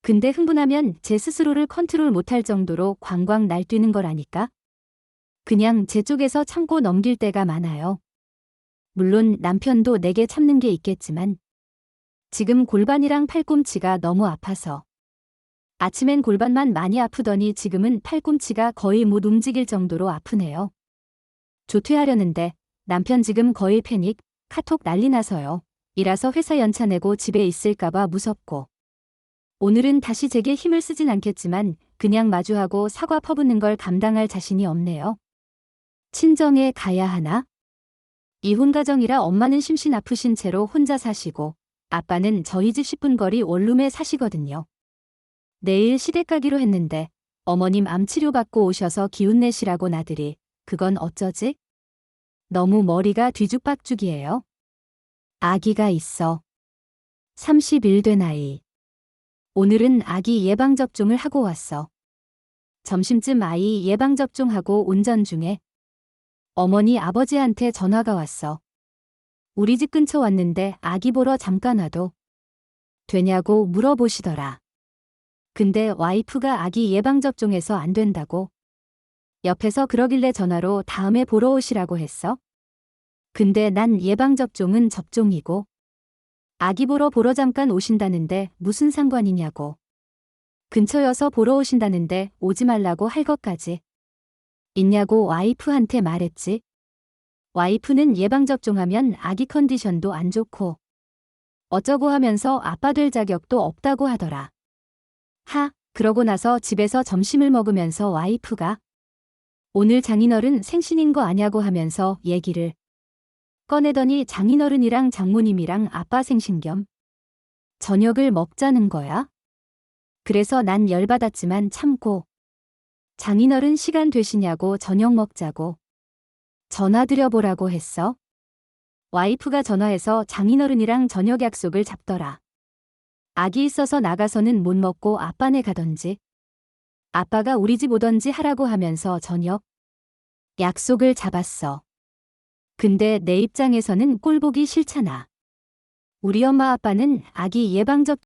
근데 흥분하면 제 스스로를 컨트롤 못할 정도로 광광 날뛰는 걸 아니까 그냥 제 쪽에서 참고 넘길 때가 많아요. 물론 남편도 내게 참는 게 있겠지만 지금 골반이랑 팔꿈치가 너무 아파서 아침엔 골반만 많이 아프더니 지금은 팔꿈치가 거의 못 움직일 정도로 아프네요. 조퇴하려는데 남편 지금 거의 패닉, 카톡 난리 나서요. 일하서 회사 연차 내고 집에 있을까봐 무섭고 오늘은 다시 제게 힘을 쓰진 않겠지만 그냥 마주하고 사과 퍼붓는 걸 감당할 자신이 없네요. 친정에 가야 하나? 이혼 가정이라 엄마는 심신 아프신 채로 혼자 사시고 아빠는 저희 집 10분 거리 원룸에 사시거든요. 내일 시댁 가기로 했는데 어머님 암 치료받고 오셔서 기운 내시라고 나들이 그건 어쩌지? 너무 머리가 뒤죽박죽이에요. 아기가 있어. 30일 된 아이. 오늘은 아기 예방접종을 하고 왔어. 점심쯤 아이 예방접종하고 운전 중에 어머니 아버지한테 전화가 왔어. 우리 집 근처 왔는데 아기 보러 잠깐 와도 되냐고 물어보시더라. 근데 와이프가 아기 예방접종해서 안 된다고. 옆에서 그러길래 전화로 다음에 보러 오시라고 했어. 근데 난 예방접종은 접종이고 아기 보러 잠깐 오신다는데 무슨 상관이냐고. 근처여서 보러 오신다는데 오지 말라고 할 것까지 있냐고 와이프한테 말했지. 와이프는 예방접종하면 아기 컨디션도 안 좋고 어쩌고 하면서 아빠 될 자격도 없다고 하더라. 그러고 나서 집에서 점심을 먹으면서 와이프가 오늘 장인어른 생신인 거 아냐고 하면서 얘기를 꺼내더니 장인어른이랑 장모님이랑 아빠 생신 겸 저녁을 먹자는 거야. 그래서 난 열받았지만 참고 장인어른 시간 되시냐고 저녁 먹자고 전화드려보라고 했어. 와이프가 전화해서 장인어른이랑 저녁 약속을 잡더라. 아기 있어서 나가서는 못 먹고 아빠네 가던지. 아빠가 우리 집 오던지 하라고 하면서 저녁 약속을 잡았어. 근데 내 입장에서는 꼴 보기 싫잖아. 우리 엄마 아빠는 아기 예방접